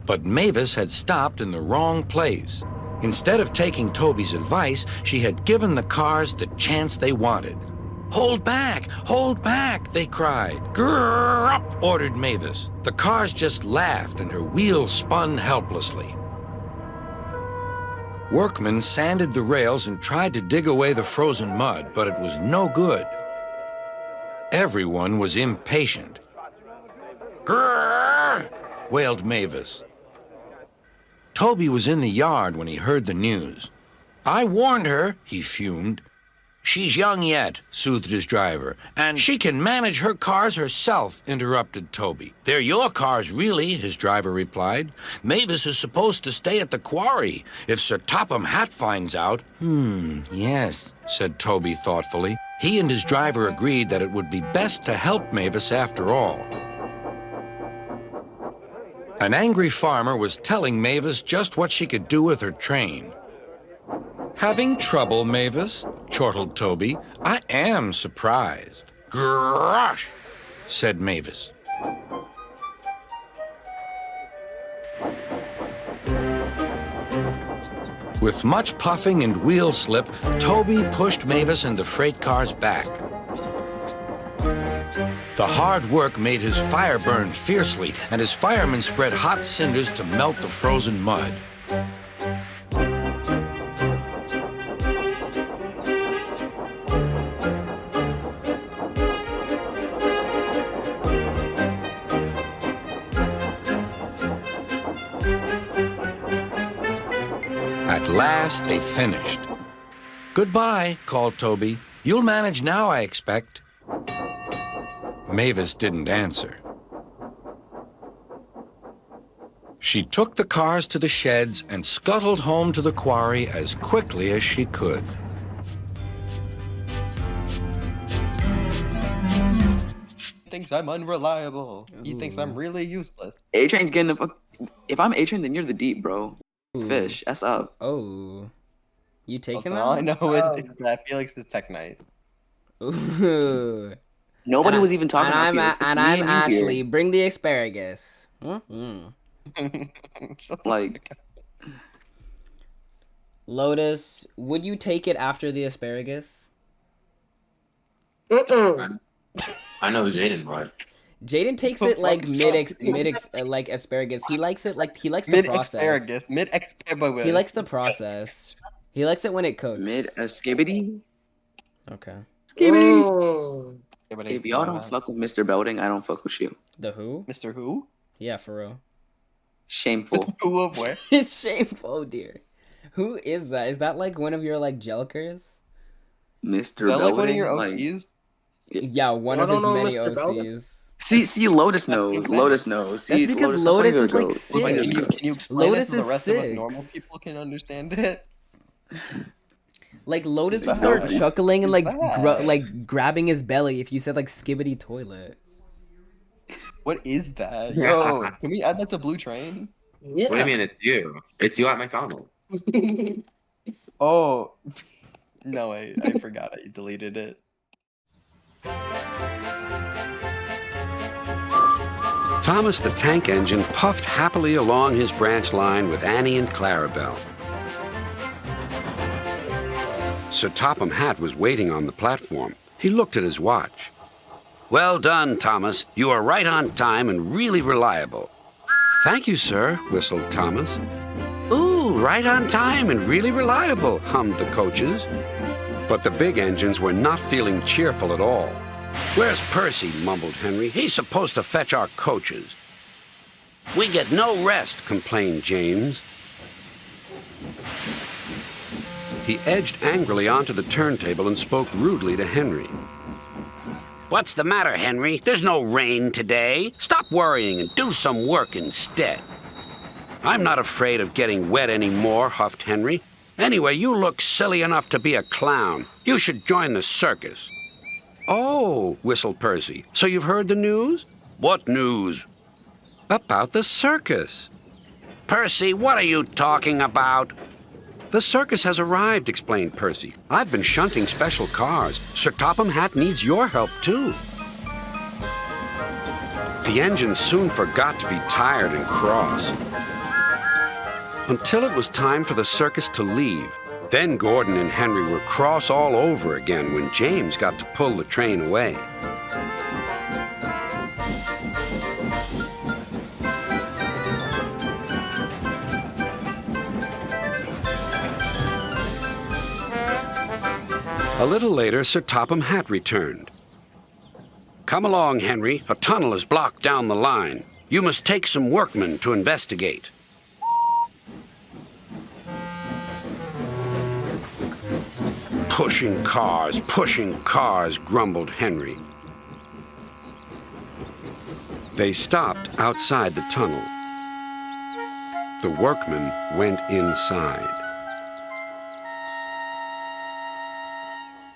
[SPEAKER 2] But Mavis had stopped in the wrong place. Instead of taking Toby's advice, she had given the cars the chance they wanted. Hold back, they cried. "Grrr up," ordered Mavis. The cars just laughed and her wheels spun helplessly. Workmen sanded the rails and tried to dig away the frozen mud, but it was no good. Everyone was impatient. "Grrr!" wailed Mavis. Toby was in the yard when he heard the news. I warned her, he fumed. She's young yet, soothed his driver, and she can manage her cars herself, interrupted Toby. They're your cars, really, his driver replied. Mavis is supposed to stay at the quarry. If Sir Topham Hatt finds out... yes, said Toby thoughtfully. He and his driver agreed that it would be best to help Mavis after all. An angry farmer was telling Mavis just what she could do with her train. Having trouble, Mavis? Chortled Toby. I am surprised. Grosh, said Mavis. With much puffing and wheel slip, Toby pushed Mavis and the freight cars back. The hard work made his fire burn fiercely, and his firemen spread hot cinders to melt the frozen mud. At last, they finished. Goodbye, called Toby. You'll manage now, I expect. Mavis didn't answer. She took the cars to the sheds and scuttled home to the quarry as quickly as she could.
[SPEAKER 5] He thinks I'm unreliable. He thinks I'm really useless.
[SPEAKER 4] A-Train's getting the fuck. If I'm A-Train, then you're the deep, bro. Fish, that's up.
[SPEAKER 10] Oh. You taking that?
[SPEAKER 5] All I know is that Felix is Tech Knight.
[SPEAKER 10] Ooh.
[SPEAKER 4] Nobody was even talking about Felix.
[SPEAKER 10] And I'm Ashley. Bring the asparagus.
[SPEAKER 4] Like,
[SPEAKER 10] Lotus, would you take it after the asparagus?
[SPEAKER 7] I know Jaden would.
[SPEAKER 10] Jaden takes it like like asparagus. He likes it like he likes the process.
[SPEAKER 5] Mid-asparagus.
[SPEAKER 10] He likes the process. He likes it when it cooks.
[SPEAKER 4] Mid-skibbity?
[SPEAKER 10] Okay.
[SPEAKER 4] Skibbity. If y'all don't fuck with Mr. Belding, I don't fuck with you.
[SPEAKER 10] The who?
[SPEAKER 5] Mr. Who?
[SPEAKER 10] Yeah, for real.
[SPEAKER 4] Shameful.
[SPEAKER 5] Mr. Who of where?
[SPEAKER 10] It's shameful, oh dear. Who is that? Is that like one of your like jelkers?
[SPEAKER 4] Mr.
[SPEAKER 5] Is that like one of your OCs?
[SPEAKER 10] Yeah, one of his many OCs.
[SPEAKER 4] See, Lotus knows. Lotus knows. See,
[SPEAKER 10] that's because Lotus is like sick.
[SPEAKER 5] Can you explain this so the rest of us normal people can understand it?
[SPEAKER 10] Like Lotus would start chuckling and like grabbing his belly if you said like skibbity toilet.
[SPEAKER 5] What is that? Yo, can we add that to Blue Train?
[SPEAKER 7] Yeah. What do you mean it's you? It's you at McDonald's.
[SPEAKER 5] Oh, no, I forgot. I deleted it.
[SPEAKER 2] Thomas the Tank Engine puffed happily along his branch line with Annie and Clarabelle. Sir Topham Hatt was waiting on the platform. He looked at his watch. Well done, Thomas. You are right on time and really reliable. Thank you, sir, whistled Thomas. Ooh, right on time and really reliable, hummed the coaches. But the big engines were not feeling cheerful at all. Where's Percy, mumbled Henry. He's supposed to fetch our coaches. We get no rest, complained James. He edged angrily onto the turntable and spoke rudely to Henry. What's the matter, Henry? There's no rain today. Stop worrying and do some work instead. I'm not afraid of getting wet anymore, huffed Henry. Anyway, you look silly enough to be a clown. You should join the circus. Oh, whistled Percy. So you've heard the news? What news? About the circus. Percy, what are you talking about? The circus has arrived, explained Percy. I've been shunting special cars. Sir Topham Hatt needs your help, too. The engine soon forgot to be tired and cross. Until it was time for the circus to leave. Then Gordon and Henry were cross all over again when James got to pull the train away. A little later, Sir Topham Hatt returned. Come along, Henry. A tunnel is blocked down the line. You must take some workmen to investigate. Pushing cars, grumbled Henry. They stopped outside the tunnel. The workmen went inside.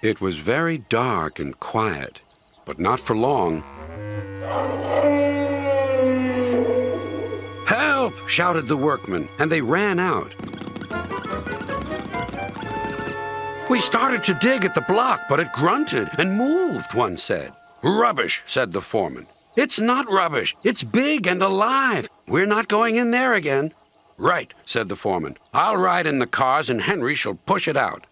[SPEAKER 2] It was very dark and quiet, but not for long. "Help!" shouted the workmen, and they ran out. "We started to dig at the block, but it grunted and moved," one said. "Rubbish," said the foreman. "It's not rubbish. It's big and alive. We're not going in there again." "Right," said the foreman. "I'll ride in the cars and Henry shall push it out."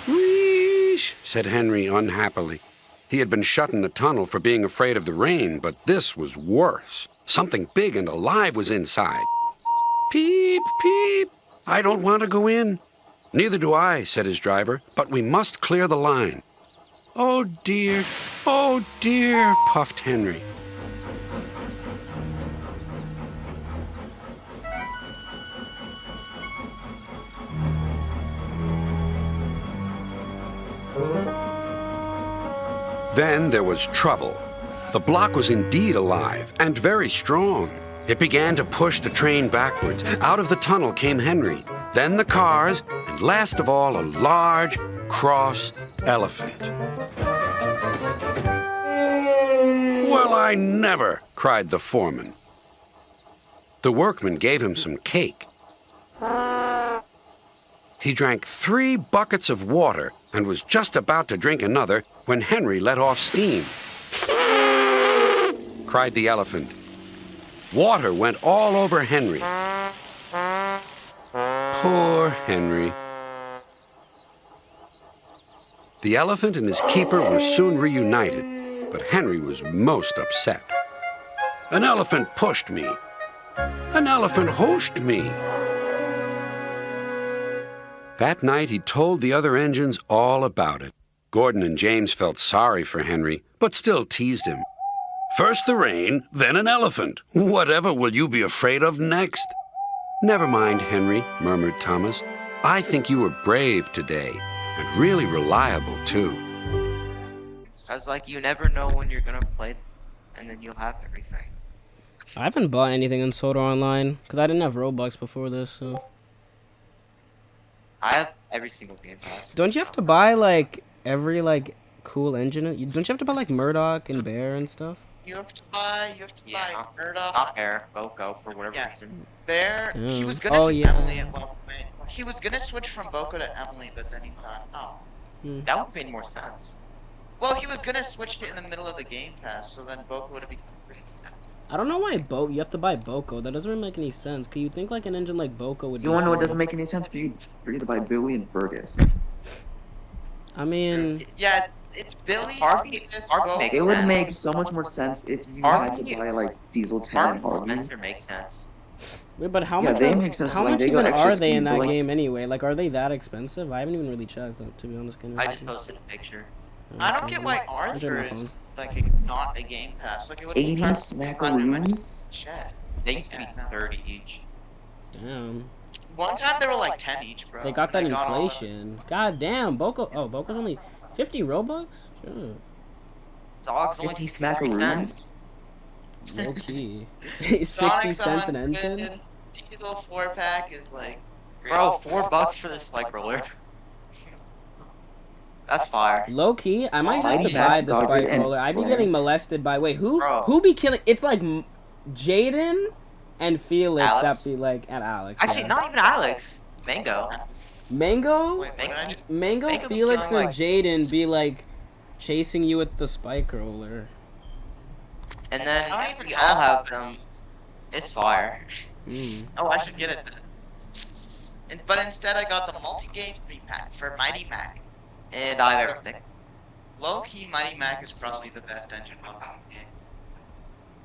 [SPEAKER 2] "Wheesh," said Henry unhappily. He had been shut in the tunnel for being afraid of the rain, but this was worse. Something big and alive was inside. "Peep, peep. I don't want to go in." "Neither do I," said his driver, "but we must clear the line." Oh, dear, puffed Henry. Then there was trouble. The block was indeed alive and very strong. It began to push the train backwards. Out of the tunnel came Henry, then the cars, and last of all, a large, cross elephant. "Well, I never!" cried the foreman. The workman gave him some cake. He drank 3 buckets of water and was just about to drink another when Henry let off steam. Cried the elephant. Water went all over Henry. Poor Henry. The elephant and his keeper were soon reunited, but Henry was most upset. "An elephant pushed me. An elephant hooshed me." That night he told the other engines all about it. Gordon and James felt sorry for Henry, but still teased him. "First the rain, then an elephant. Whatever will you be afraid of next?" "Never mind, Henry," murmured Thomas. "I think you were brave today, and really reliable, too."
[SPEAKER 14] Because, like, you never know when you're gonna play, and then you'll have everything.
[SPEAKER 10] I haven't bought anything in Soda Online, because I didn't have Robux before this, so...
[SPEAKER 14] I have every single game pass.
[SPEAKER 10] Don't you have to buy, like, every, like, cool engine? Don't you have to buy, like, Murdoch and Bear and stuff?
[SPEAKER 15] You have to buy Murdoch.
[SPEAKER 14] Not Bear, Boko, for whatever reason.
[SPEAKER 15] Bear, he was gonna do Emily at one point. He was gonna switch from Boko to Emily, but then he thought, oh.
[SPEAKER 14] That would have made more sense.
[SPEAKER 15] Well, he was gonna switch it in the middle of the game pass, so then Boko would have become free.
[SPEAKER 10] I don't know why you have to buy Boko. That doesn't really make any sense. Could you think like an engine like Boko would?
[SPEAKER 4] You wanna know what doesn't make any sense for you? For you to buy Billy and Fergus.
[SPEAKER 10] I mean,
[SPEAKER 15] yeah, it's Billy.
[SPEAKER 4] It would make so much more sense if you had to buy like Diesel 10 and Harvey.
[SPEAKER 14] Spencer makes sense.
[SPEAKER 10] Wait, but how
[SPEAKER 4] Yeah,
[SPEAKER 10] much?
[SPEAKER 4] they make sense,
[SPEAKER 10] How
[SPEAKER 4] like,
[SPEAKER 10] much
[SPEAKER 4] they got
[SPEAKER 10] even
[SPEAKER 4] extra
[SPEAKER 10] are they in
[SPEAKER 4] speed,
[SPEAKER 10] that
[SPEAKER 4] but, like-
[SPEAKER 10] game anyway? Like, are they that expensive? I haven't even really checked, to be honest.
[SPEAKER 14] I just posted a picture.
[SPEAKER 15] I don't get why Arthur is like not a game pass. Like it would
[SPEAKER 4] 80
[SPEAKER 15] be
[SPEAKER 4] smackaroos.
[SPEAKER 15] Chat.
[SPEAKER 14] They used to be 30 each.
[SPEAKER 10] Damn.
[SPEAKER 15] One time they were like 10 each, bro.
[SPEAKER 10] They got that
[SPEAKER 15] And I got all of
[SPEAKER 10] inflation. God damn, Boko. Oh, Boko's only 50 Robux. Sure.
[SPEAKER 14] Dog's only
[SPEAKER 4] 50
[SPEAKER 14] 63 cents.
[SPEAKER 10] Low key.
[SPEAKER 15] it.
[SPEAKER 10] 60
[SPEAKER 15] Sonic's
[SPEAKER 10] cents an
[SPEAKER 15] 100,
[SPEAKER 10] engine.
[SPEAKER 15] Diesel 4-pack is like.
[SPEAKER 14] Bro, $4 for this spike roller. That's fire.
[SPEAKER 10] Low key, I might have to buy the spike roller. I'd be getting molested by who be killing? It's like Jaden and Felix
[SPEAKER 14] Alex?
[SPEAKER 10] that be like at Alex.
[SPEAKER 14] Actually, not even Alex. Mango.
[SPEAKER 10] Mango,
[SPEAKER 14] Mango be
[SPEAKER 10] Felix,
[SPEAKER 14] killing,
[SPEAKER 10] and Jaden be like chasing you with the spike roller.
[SPEAKER 14] And then we all have them. It's fire.
[SPEAKER 15] Oh, I should get it then. But instead, I got the multi-game 3-pack for Mighty Mac.
[SPEAKER 14] And I have everything.
[SPEAKER 15] Low key, Mighty Mac is probably the best engine on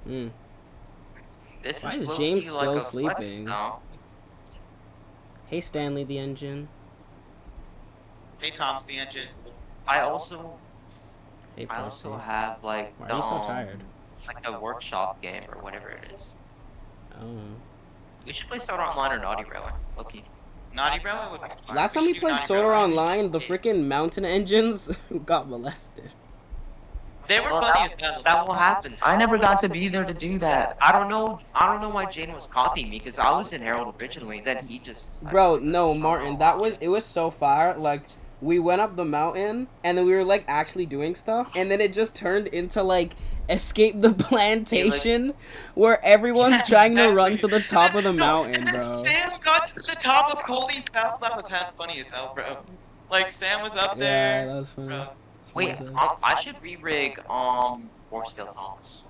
[SPEAKER 15] the game.
[SPEAKER 14] This
[SPEAKER 10] Why is
[SPEAKER 14] low-key
[SPEAKER 10] James
[SPEAKER 14] like
[SPEAKER 10] still
[SPEAKER 14] a flex
[SPEAKER 10] sleeping?
[SPEAKER 14] now.
[SPEAKER 10] Hey Stanley, the engine.
[SPEAKER 15] Hey Tom's the engine.
[SPEAKER 14] I also
[SPEAKER 10] Hey Percy.
[SPEAKER 14] have like
[SPEAKER 10] Why are you so tired?
[SPEAKER 14] like a workshop game or whatever it is.
[SPEAKER 10] Oh.
[SPEAKER 14] We should play Soda Online or Naughty Railway. Okay.
[SPEAKER 15] Naughty Railway would be fun.
[SPEAKER 10] Last time we
[SPEAKER 15] should do
[SPEAKER 10] played
[SPEAKER 15] Naughty
[SPEAKER 10] Soda
[SPEAKER 15] Railway.
[SPEAKER 10] Online, the freaking mountain engines got molested.
[SPEAKER 15] They were
[SPEAKER 14] Well,
[SPEAKER 15] funny as hell.
[SPEAKER 14] that will happen. I never got to be there to do that. I don't know why Jaden was copying me because I was in Herald originally. Then he just.
[SPEAKER 10] Bro, no, Martin, it was so fire. Like, we went up the mountain and then we were like actually doing stuff, and then it just turned into like Escape the Plantation, where everyone's trying to run to the top of the mountain, bro.
[SPEAKER 15] Sam got to the top of Holy Fell. That was funny as hell, bro. Like Sam was up there.
[SPEAKER 10] Yeah, that was funny.
[SPEAKER 15] Bro.
[SPEAKER 14] Wait, I should re-rig Warskill Thomas.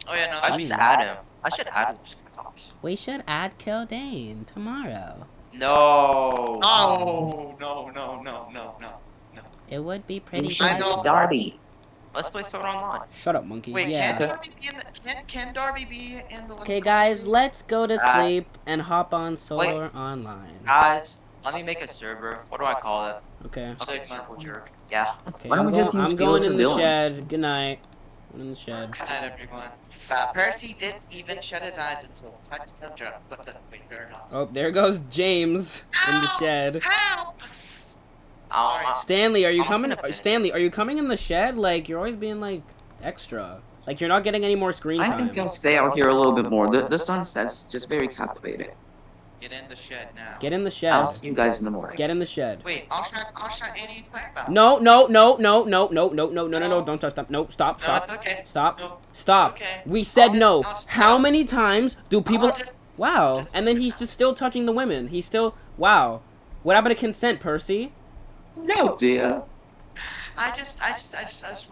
[SPEAKER 15] Oh yeah, no.
[SPEAKER 14] I should add him. I should add Warskill Thomas.
[SPEAKER 10] We should add Kildane tomorrow.
[SPEAKER 14] No.
[SPEAKER 15] No.
[SPEAKER 10] It would be pretty
[SPEAKER 15] I know.
[SPEAKER 14] Darby. Let's play Soda Online.
[SPEAKER 10] Shut up, monkey.
[SPEAKER 15] Wait,
[SPEAKER 10] yeah.
[SPEAKER 15] can Darby be in the list?
[SPEAKER 10] Okay, guys, let's go to sleep and hop on Solar Online.
[SPEAKER 14] Guys, let me make a server. What do I call it?
[SPEAKER 10] Okay.
[SPEAKER 14] Jerk. Yeah.
[SPEAKER 10] Okay, I'm going in the shed. Good night. I'm in the shed.
[SPEAKER 15] Good night, everyone. Percy didn't even shut his eyes until touchdown drop. But wait, fair enough.
[SPEAKER 10] Oh, there goes James in the shed.
[SPEAKER 15] Help!
[SPEAKER 10] Stanley, are you coming? Stanley, are you coming in the shed? Like, you're always being like extra. Like, you're not getting any more screen time.
[SPEAKER 4] I think I'll stay out here a little bit more. The sunset's just very captivating.
[SPEAKER 15] Get in the shed now.
[SPEAKER 10] Get in the shed.
[SPEAKER 4] I'll see you guys in the morning.
[SPEAKER 10] Get in the shed.
[SPEAKER 15] Wait, I'll try Annie and Clerb out.
[SPEAKER 10] No, don't touch that. No, stop.
[SPEAKER 15] No, it's okay.
[SPEAKER 10] Stop.
[SPEAKER 15] No,
[SPEAKER 10] Stop.
[SPEAKER 15] it's okay.
[SPEAKER 10] We said no.
[SPEAKER 15] I'll just
[SPEAKER 10] How
[SPEAKER 15] stop.
[SPEAKER 10] many times do people...
[SPEAKER 15] just-
[SPEAKER 10] Wow. And then he's just still touching the women. He's still... Wow. What happened to consent, Percy?
[SPEAKER 4] No, dear.
[SPEAKER 15] I just want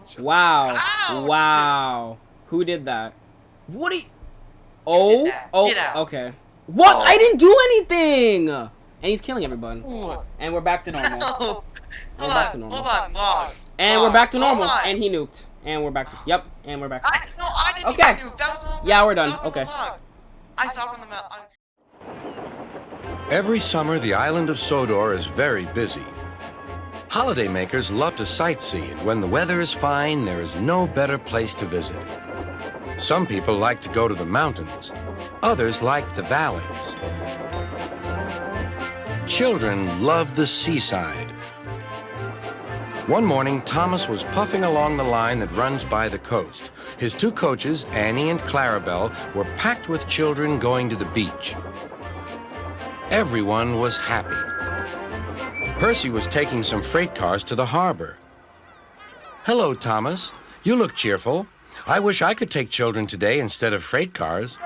[SPEAKER 15] to.
[SPEAKER 10] Wow.
[SPEAKER 15] Ouch!
[SPEAKER 10] Wow. Who did that? What are you...
[SPEAKER 15] did
[SPEAKER 10] Oh.
[SPEAKER 15] that.
[SPEAKER 10] Oh.
[SPEAKER 15] Get out.
[SPEAKER 10] Okay. What? I didn't do anything! And he's killing everyone.
[SPEAKER 15] Ooh.
[SPEAKER 10] And we're back to normal.
[SPEAKER 15] No.
[SPEAKER 10] We're back to normal.
[SPEAKER 15] Hold on, logs.
[SPEAKER 10] And we're back to
[SPEAKER 15] Hold
[SPEAKER 10] normal.
[SPEAKER 15] on.
[SPEAKER 10] And he nuked. And we're back to... Yep. And we're back.
[SPEAKER 15] I didn't
[SPEAKER 10] Okay.
[SPEAKER 15] even nuke. That was all.
[SPEAKER 10] Yeah, we're done.
[SPEAKER 15] Stop on the
[SPEAKER 10] Okay.
[SPEAKER 15] log. I stopped on the mount.
[SPEAKER 2] Every summer, the island of Sodor is very busy. Holidaymakers love to sightsee, and when the weather is fine, there is no better place to visit. Some people like to go to the mountains. Others like the valleys. Children love the seaside. One morning, Thomas was puffing along the line that runs by the coast. His two coaches, Annie and Clarabelle, were packed with children going to the beach. Everyone was happy. Percy was taking some freight cars to the harbor. Hello, Thomas. You look cheerful. I wish I could take children today instead of freight cars.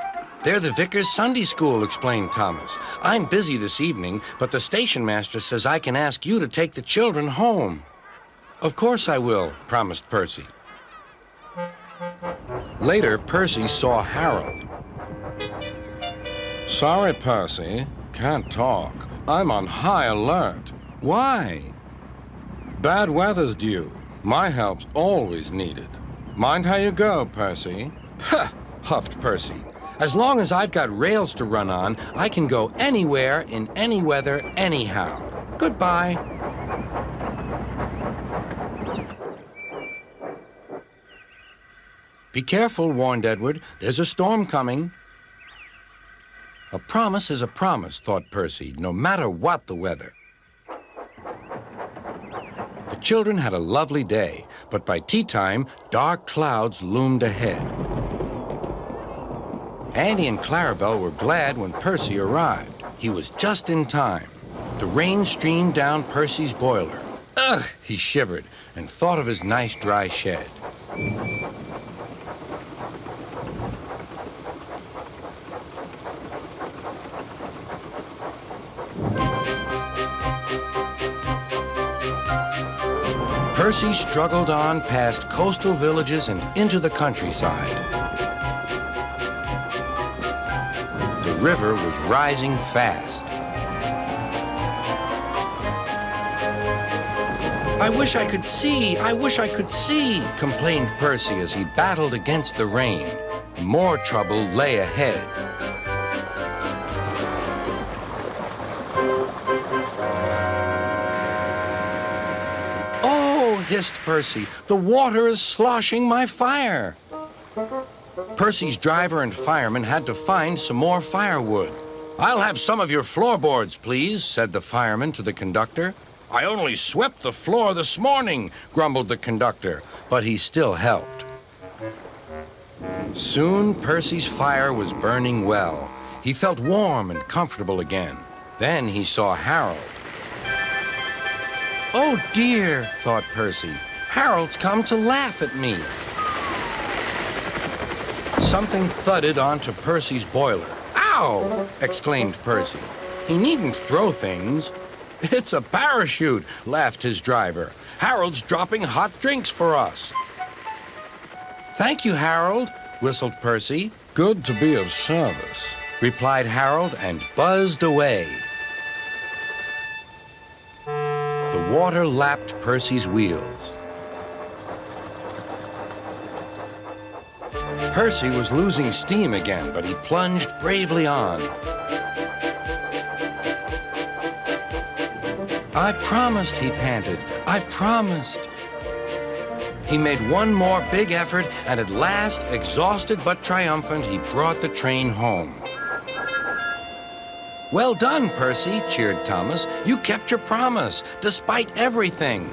[SPEAKER 2] They're the Vicar's Sunday School, explained Thomas. I'm busy this evening, but the station master says I can ask you to take the children home. Of course I will, promised Percy. Later, Percy saw Harold. Sorry, Percy. Can't talk. I'm on high alert. Why? Bad weather's due. My help's always needed. Mind how you go, Percy. Ha! Huffed Percy. As long as I've got rails to run on, I can go anywhere, in any weather, anyhow. Goodbye. Be careful, warned Edward. There's a storm coming. A promise is a promise, thought Percy, no matter what the weather. The children had a lovely day, but by tea time, dark clouds loomed ahead. Annie and Clarabelle were glad when Percy arrived. He was just in time. The rain streamed down Percy's boiler. Ugh, he shivered and thought of his nice dry shed. Percy struggled on past coastal villages and into the countryside. The river was rising fast. I wish I could see, complained Percy as he battled against the rain. More trouble lay ahead. Oh, hissed Percy, the water is sloshing my fire. Percy's driver and fireman had to find some more firewood. "I'll have some of your floorboards, please," said the fireman to the conductor. "I only swept the floor this morning," grumbled the conductor, but he still helped. Soon, Percy's fire was burning well. He felt warm and comfortable again. Then he saw Harold. "Oh dear," thought Percy, "Harold's come to laugh at me." Something thudded onto Percy's boiler. "Ow!" exclaimed Percy. He needn't throw things. "It's a parachute," laughed his driver. "Harold's dropping hot drinks for us." "Thank you, Harold," whistled Percy. "Good to be of service," replied Harold and buzzed away. The water lapped Percy's wheels. Percy was losing steam again, but he plunged bravely on. "I promised," he panted. "I promised." He made one more big effort, and at last, exhausted but triumphant, he brought the train home. "Well done, Percy," cheered Thomas. "You kept your promise, despite everything."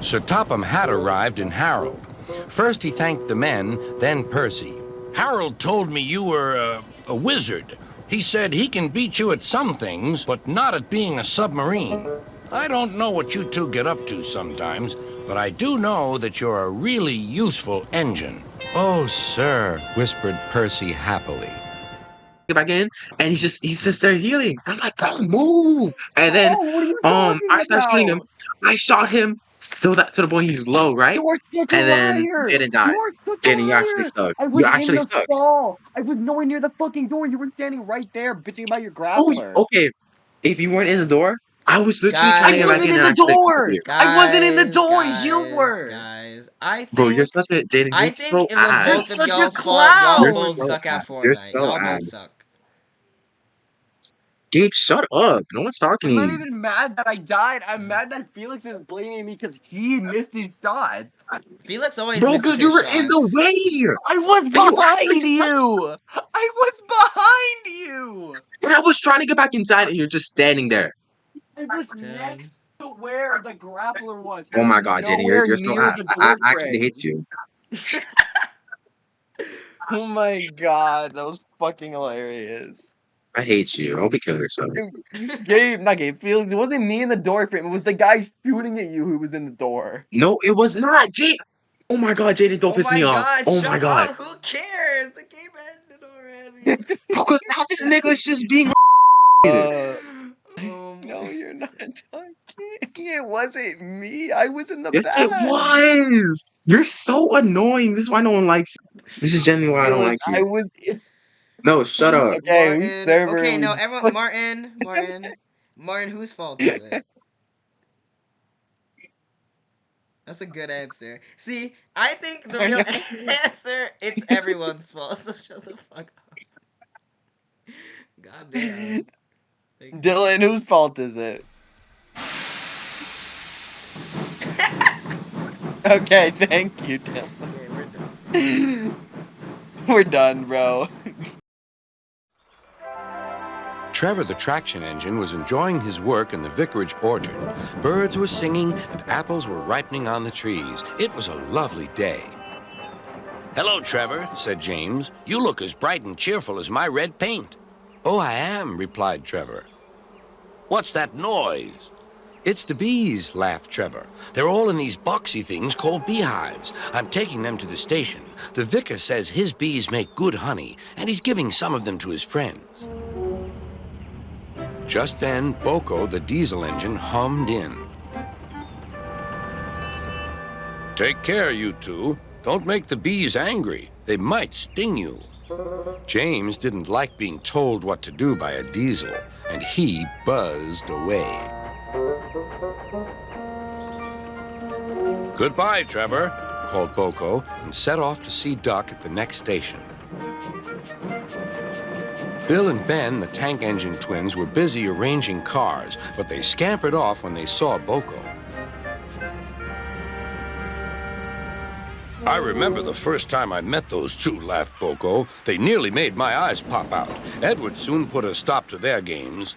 [SPEAKER 2] Sir Topham had arrived in Harold. First he thanked the men, then Percy. "Harold told me you were a wizard. He said he can beat you at some things, but not at being a submarine. I don't know what you two get up to sometimes, but I do know that you're a really useful engine." "Oh, sir," whispered Percy happily.
[SPEAKER 7] Get back in, and he's just there healing. I'm like, "Don't move!" And then, I started shooting him. I shot him to the point he's low, right?
[SPEAKER 9] You are such a
[SPEAKER 7] And then
[SPEAKER 9] liar!
[SPEAKER 7] Jaden died.
[SPEAKER 9] You are such a
[SPEAKER 7] Jaden, you actually
[SPEAKER 9] liar!
[SPEAKER 7] suck.
[SPEAKER 9] I was
[SPEAKER 7] You
[SPEAKER 9] in
[SPEAKER 7] actually
[SPEAKER 9] the
[SPEAKER 7] suck.
[SPEAKER 9] stall. I was nowhere near the fucking door. You were standing right there, bitching about your
[SPEAKER 7] Oh,
[SPEAKER 9] grappler.
[SPEAKER 7] okay. If you weren't in the door, I was literally trying to
[SPEAKER 9] I
[SPEAKER 7] get back
[SPEAKER 9] wasn't
[SPEAKER 7] in
[SPEAKER 9] in
[SPEAKER 7] and
[SPEAKER 9] the
[SPEAKER 7] I could have killed
[SPEAKER 9] door.
[SPEAKER 7] you.
[SPEAKER 9] I wasn't in the door. You were.
[SPEAKER 10] Guys, I
[SPEAKER 7] Bro, you're
[SPEAKER 10] think
[SPEAKER 7] such a Jaden. You're so
[SPEAKER 10] it was
[SPEAKER 9] You're
[SPEAKER 10] both
[SPEAKER 7] ass.
[SPEAKER 10] of
[SPEAKER 9] such a
[SPEAKER 10] y'all's fault. Y'all
[SPEAKER 7] You're
[SPEAKER 9] clown.
[SPEAKER 10] both
[SPEAKER 7] so
[SPEAKER 10] suck at
[SPEAKER 7] ass. You're
[SPEAKER 10] Fortnite.
[SPEAKER 7] so
[SPEAKER 10] Y'all both
[SPEAKER 7] ass.
[SPEAKER 10] suck.
[SPEAKER 7] Gabe, shut up. No one's talking
[SPEAKER 9] I'm
[SPEAKER 7] to
[SPEAKER 9] not
[SPEAKER 7] you.
[SPEAKER 9] even mad that I died. I'm mad that Felix is blaming me because he missed his shot.
[SPEAKER 10] Felix always
[SPEAKER 7] Bro,
[SPEAKER 10] misses
[SPEAKER 7] because you
[SPEAKER 10] his
[SPEAKER 7] were in the
[SPEAKER 10] shots.
[SPEAKER 7] way.
[SPEAKER 9] I was
[SPEAKER 7] And you actually
[SPEAKER 9] behind you. I was behind you.
[SPEAKER 7] And I was trying to get back inside and you're just standing there.
[SPEAKER 9] I was
[SPEAKER 10] 10.
[SPEAKER 9] next to where the grappler was.
[SPEAKER 7] Oh
[SPEAKER 9] I
[SPEAKER 7] my
[SPEAKER 9] was
[SPEAKER 7] god, Jaden,
[SPEAKER 9] nowhere
[SPEAKER 7] you're so
[SPEAKER 9] near
[SPEAKER 7] ass.
[SPEAKER 9] the
[SPEAKER 7] I
[SPEAKER 9] door
[SPEAKER 7] actually hate
[SPEAKER 9] frame.
[SPEAKER 7] you.
[SPEAKER 9] Oh my god, that was fucking hilarious.
[SPEAKER 7] I hate you. I hope you kill yourself.
[SPEAKER 9] Not Gabe, Felix, it wasn't me in the door frame. It was the guy shooting at you who was in the door.
[SPEAKER 7] No, it was not. Jaden. Oh my god, Jaden, don't piss me off. Oh my god.
[SPEAKER 10] Shut up. Who cares? The game ended already.
[SPEAKER 7] Because now this nigga's just being
[SPEAKER 9] No, you're not talking. It wasn't me. I was in the
[SPEAKER 7] Yes, it
[SPEAKER 9] back.
[SPEAKER 7] was. You're so annoying. This is why no one likes you. This is genuinely why I don't
[SPEAKER 9] Felix,
[SPEAKER 7] like
[SPEAKER 9] I
[SPEAKER 7] you.
[SPEAKER 9] was.
[SPEAKER 7] No, shut up.
[SPEAKER 9] Okay, whose
[SPEAKER 10] Martin.
[SPEAKER 9] server
[SPEAKER 10] Okay,
[SPEAKER 9] are
[SPEAKER 10] no,
[SPEAKER 9] we?
[SPEAKER 10] everyone. Martin, whose fault is it? That's a good answer. See, I think the real answer, it's everyone's fault, so shut the fuck up. God damn.
[SPEAKER 9] Dylan, whose fault is it? Okay, thank you, Dylan.
[SPEAKER 10] Okay, we're done.
[SPEAKER 9] We're done, bro.
[SPEAKER 2] Trevor the traction engine was enjoying his work in the vicarage orchard. Birds were singing and apples were ripening on the trees. It was a lovely day. "Hello, Trevor," said James. "You look as bright and cheerful as my red paint." "Oh, I am," replied Trevor. "What's that noise?" "It's the bees," laughed Trevor. "They're all in these boxy things called beehives. I'm taking them to the station. The vicar says his bees make good honey, and he's giving some of them to his friends." Just then, Boko, the diesel engine, hummed in. "Take care, you two. Don't make the bees angry. They might sting you." James didn't like being told what to do by a diesel, and he buzzed away. "Goodbye, Trevor," called Boko, and set off to see Duck at the next station. Bill and Ben, the tank engine twins, were busy arranging cars, but they scampered off when they saw Boko. I remember the first time I met those two, laughed Boko. They nearly made my eyes pop out. Edward soon put a stop to their games.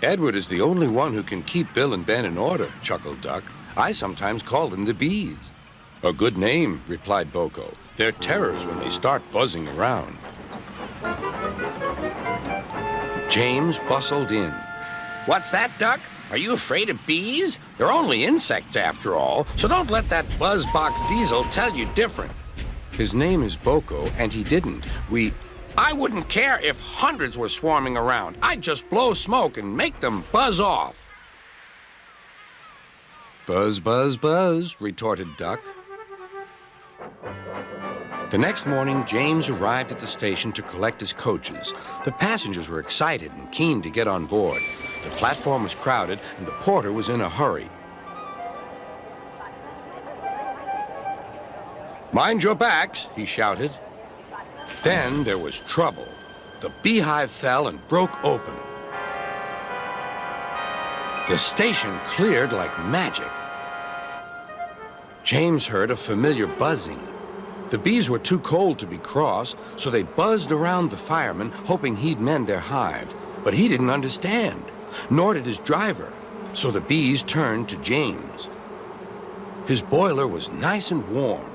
[SPEAKER 2] Edward is the only one who can keep Bill and Ben in order, chuckled Duck. I sometimes call them the bees. A good name, replied Boko. They're terrors when they start buzzing around. James bustled in. What's that, Duck? Are you afraid of bees? They're only insects after all, so don't let that buzzbox diesel tell you different. His name is Boko, and he didn't. I wouldn't care if hundreds were swarming around. I'd just blow smoke and make them buzz off. Buzz, buzz, buzz, retorted Duck. The next morning, James arrived at the station to collect his coaches. The passengers were excited and keen to get on board. The platform was crowded, and the porter was in a hurry. Mind your backs, he shouted. Then there was trouble. The beehive fell and broke open. The station cleared like magic. James heard a familiar buzzing. The bees were too cold to be cross, so they buzzed around the fireman, hoping he'd mend their hive. But he didn't understand, nor did his driver, so the bees turned to James. His boiler was nice and warm.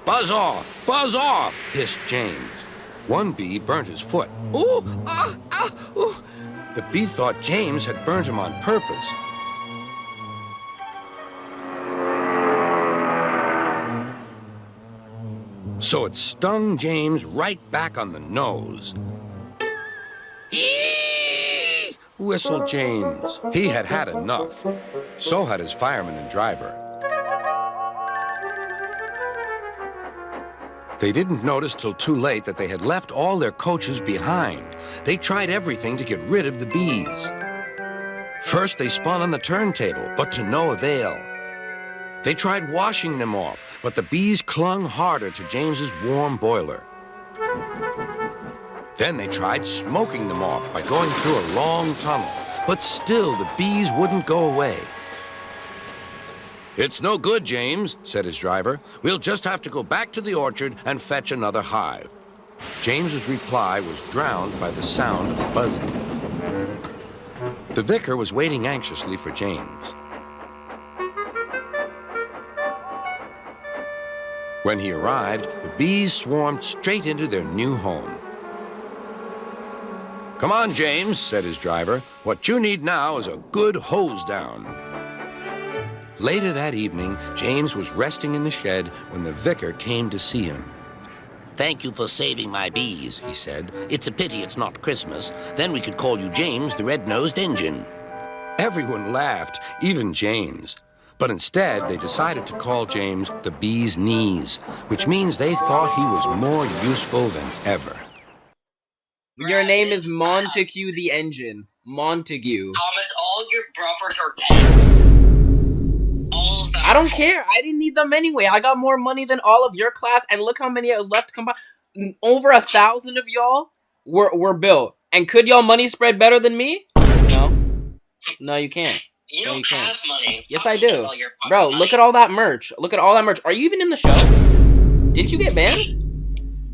[SPEAKER 2] Buzz off, hissed James. One bee burnt his foot. Ooh, ah, ah, ooh. The bee thought James had burnt him on purpose. So it stung James right back on the nose. Eee! Whistled James. He had had enough. So had his fireman and driver. They didn't notice till too late that they had left all their coaches behind. They tried everything to get rid of the bees. First, they spun on the turntable, but to no avail. They tried washing them off, but the bees clung harder to James's warm boiler. Then they tried smoking them off by going through a long tunnel, but still the bees wouldn't go away. It's no good, James, said his driver. We'll just have to go back to the orchard and fetch another hive. James's reply was drowned by the sound of buzzing. The vicar was waiting anxiously for James. When he arrived, the bees swarmed straight into their new home. Come on, James, said his driver. What you need now is a good hose down. Later that evening, James was resting in the shed when the vicar came to see him. Thank you for saving my bees, he said. It's a pity it's not Christmas. Then we could call you James the Red-Nosed Engine. Everyone laughed, even James. But instead, they decided to call James the Bee's Knees, which means they thought he was more useful than ever.
[SPEAKER 10] Your name is Montague the Engine. Montague.
[SPEAKER 13] Thomas, all your brothers are dead. All of them.
[SPEAKER 10] I don't care. I didn't need them anyway. I got more money than all of your class, and look how many are left combined. Over 1,000 of y'all were built. And could y'all money spread better than me? No. No, you can't.
[SPEAKER 13] You don't have money.
[SPEAKER 10] Yes, I do. Bro, look at all that merch. Look at all that merch. Are you even in the show? Didn't you get banned?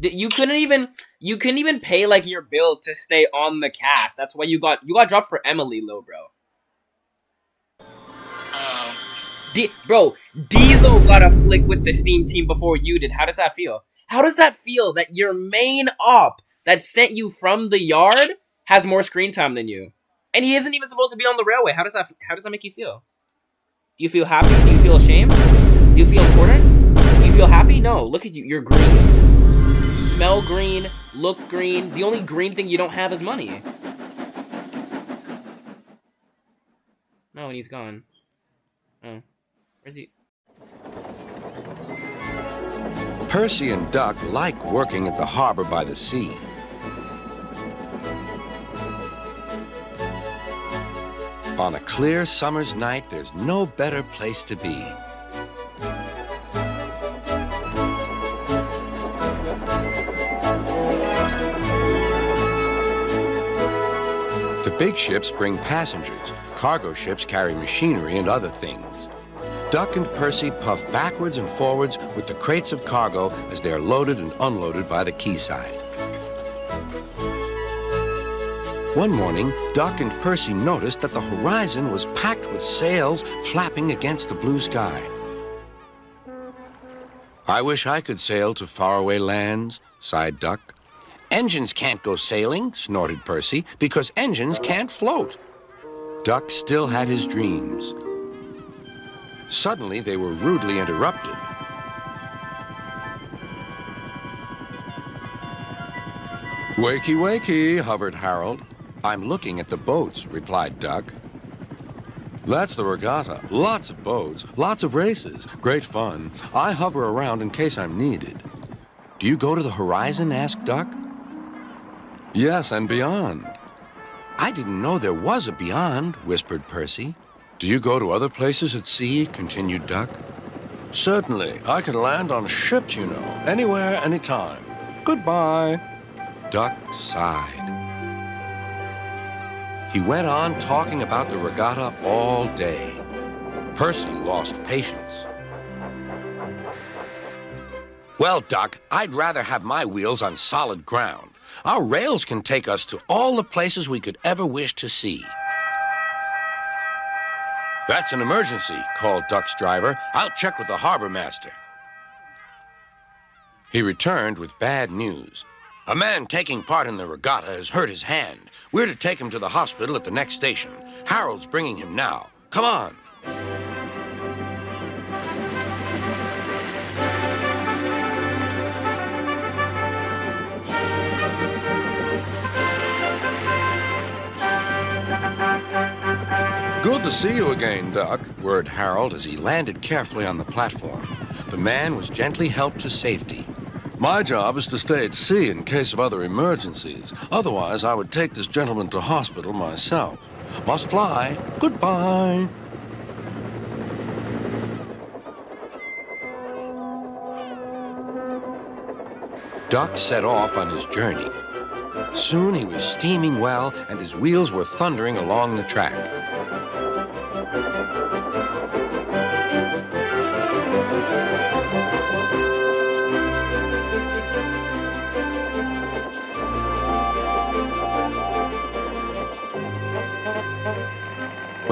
[SPEAKER 10] You couldn't even pay like your bill to stay on the cast. That's why you got dropped for Emily, little bro. Bro, Diesel got a flick with the Steam team before you did. How does that feel? How does that feel that your main op that sent you from the yard has more screen time than you? And he isn't even supposed to be on the railway. How does that make you feel? Do you feel happy? Do you feel ashamed? Do you feel important? Do you feel happy? No. Look at you. You're green. Smell green. Look green. The only green thing you don't have is money. No, and he's gone. Oh. Where's he?
[SPEAKER 2] Percy and Duck like working at the harbor by the sea. On a clear summer's night, there's no better place to be. The big ships bring passengers. Cargo ships carry machinery and other things. Duck and Percy puff backwards and forwards with the crates of cargo as they are loaded and unloaded by the quayside. One morning, Duck and Percy noticed that the horizon was packed with sails flapping against the blue sky. I wish I could sail to faraway lands, sighed Duck. Engines can't go sailing, snorted Percy, because engines can't float. Duck still had his dreams. Suddenly, they were rudely interrupted. Wakey, wakey, hovered Harold. I'm looking at the boats, replied Duck. That's the regatta. Lots of boats, lots of races, great fun. I hover around in case I'm needed. Do you go to the horizon, asked Duck. Yes, and beyond. I didn't know there was a beyond, whispered Percy. Do you go to other places at sea, continued Duck. Certainly. I can land on ships, you know, anywhere, anytime. Goodbye. Duck sighed. He went on talking about the regatta all day. Percy lost patience. Well, Duck, I'd rather have my wheels on solid ground. Our rails can take us to all the places we could ever wish to see. That's an emergency, called Duck's driver. I'll check with the harbor master. He returned with bad news. A man taking part in the regatta has hurt his hand. We're to take him to the hospital at the next station. Harold's bringing him now. Come on. Good to see you again, Duck, whirred Harold as he landed carefully on the platform. The man was gently helped to safety. My job is to stay at sea in case of other emergencies. Otherwise, I would take this gentleman to hospital myself. Must fly. Goodbye. Duck set off on his journey. Soon he was steaming well, and his wheels were thundering along the track.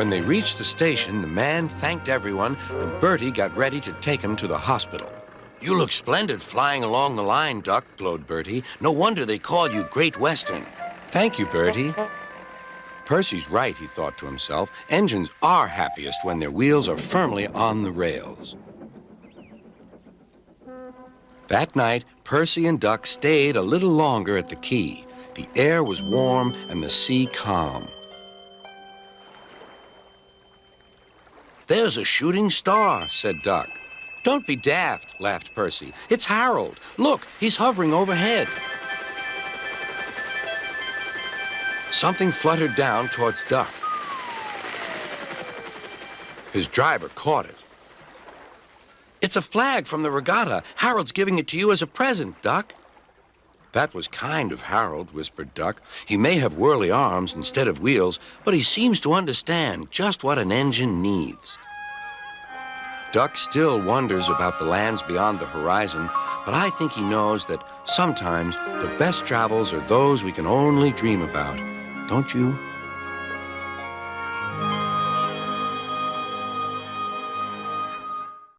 [SPEAKER 2] When they reached the station, the man thanked everyone, and Bertie got ready to take him to the hospital. You look splendid flying along the line, Duck, glowed Bertie. No wonder they call you Great Western. Thank you, Bertie. Percy's right, he thought to himself. Engines are happiest when their wheels are firmly on the rails. That night, Percy and Duck stayed a little longer at the quay. The air was warm and the sea calm. There's a shooting star, said Duck. Don't be daft, laughed Percy. It's Harold. Look, he's hovering overhead. Something fluttered down towards Duck. His driver caught it. It's a flag from the regatta. Harold's giving it to you as a present, Duck. That was kind of Harold, whispered Duck. He may have whirly arms instead of wheels, but he seems to understand just what an engine needs. Duck still wonders about the lands beyond the horizon, but I think he knows that sometimes the best travels are those we can only dream about. Don't you?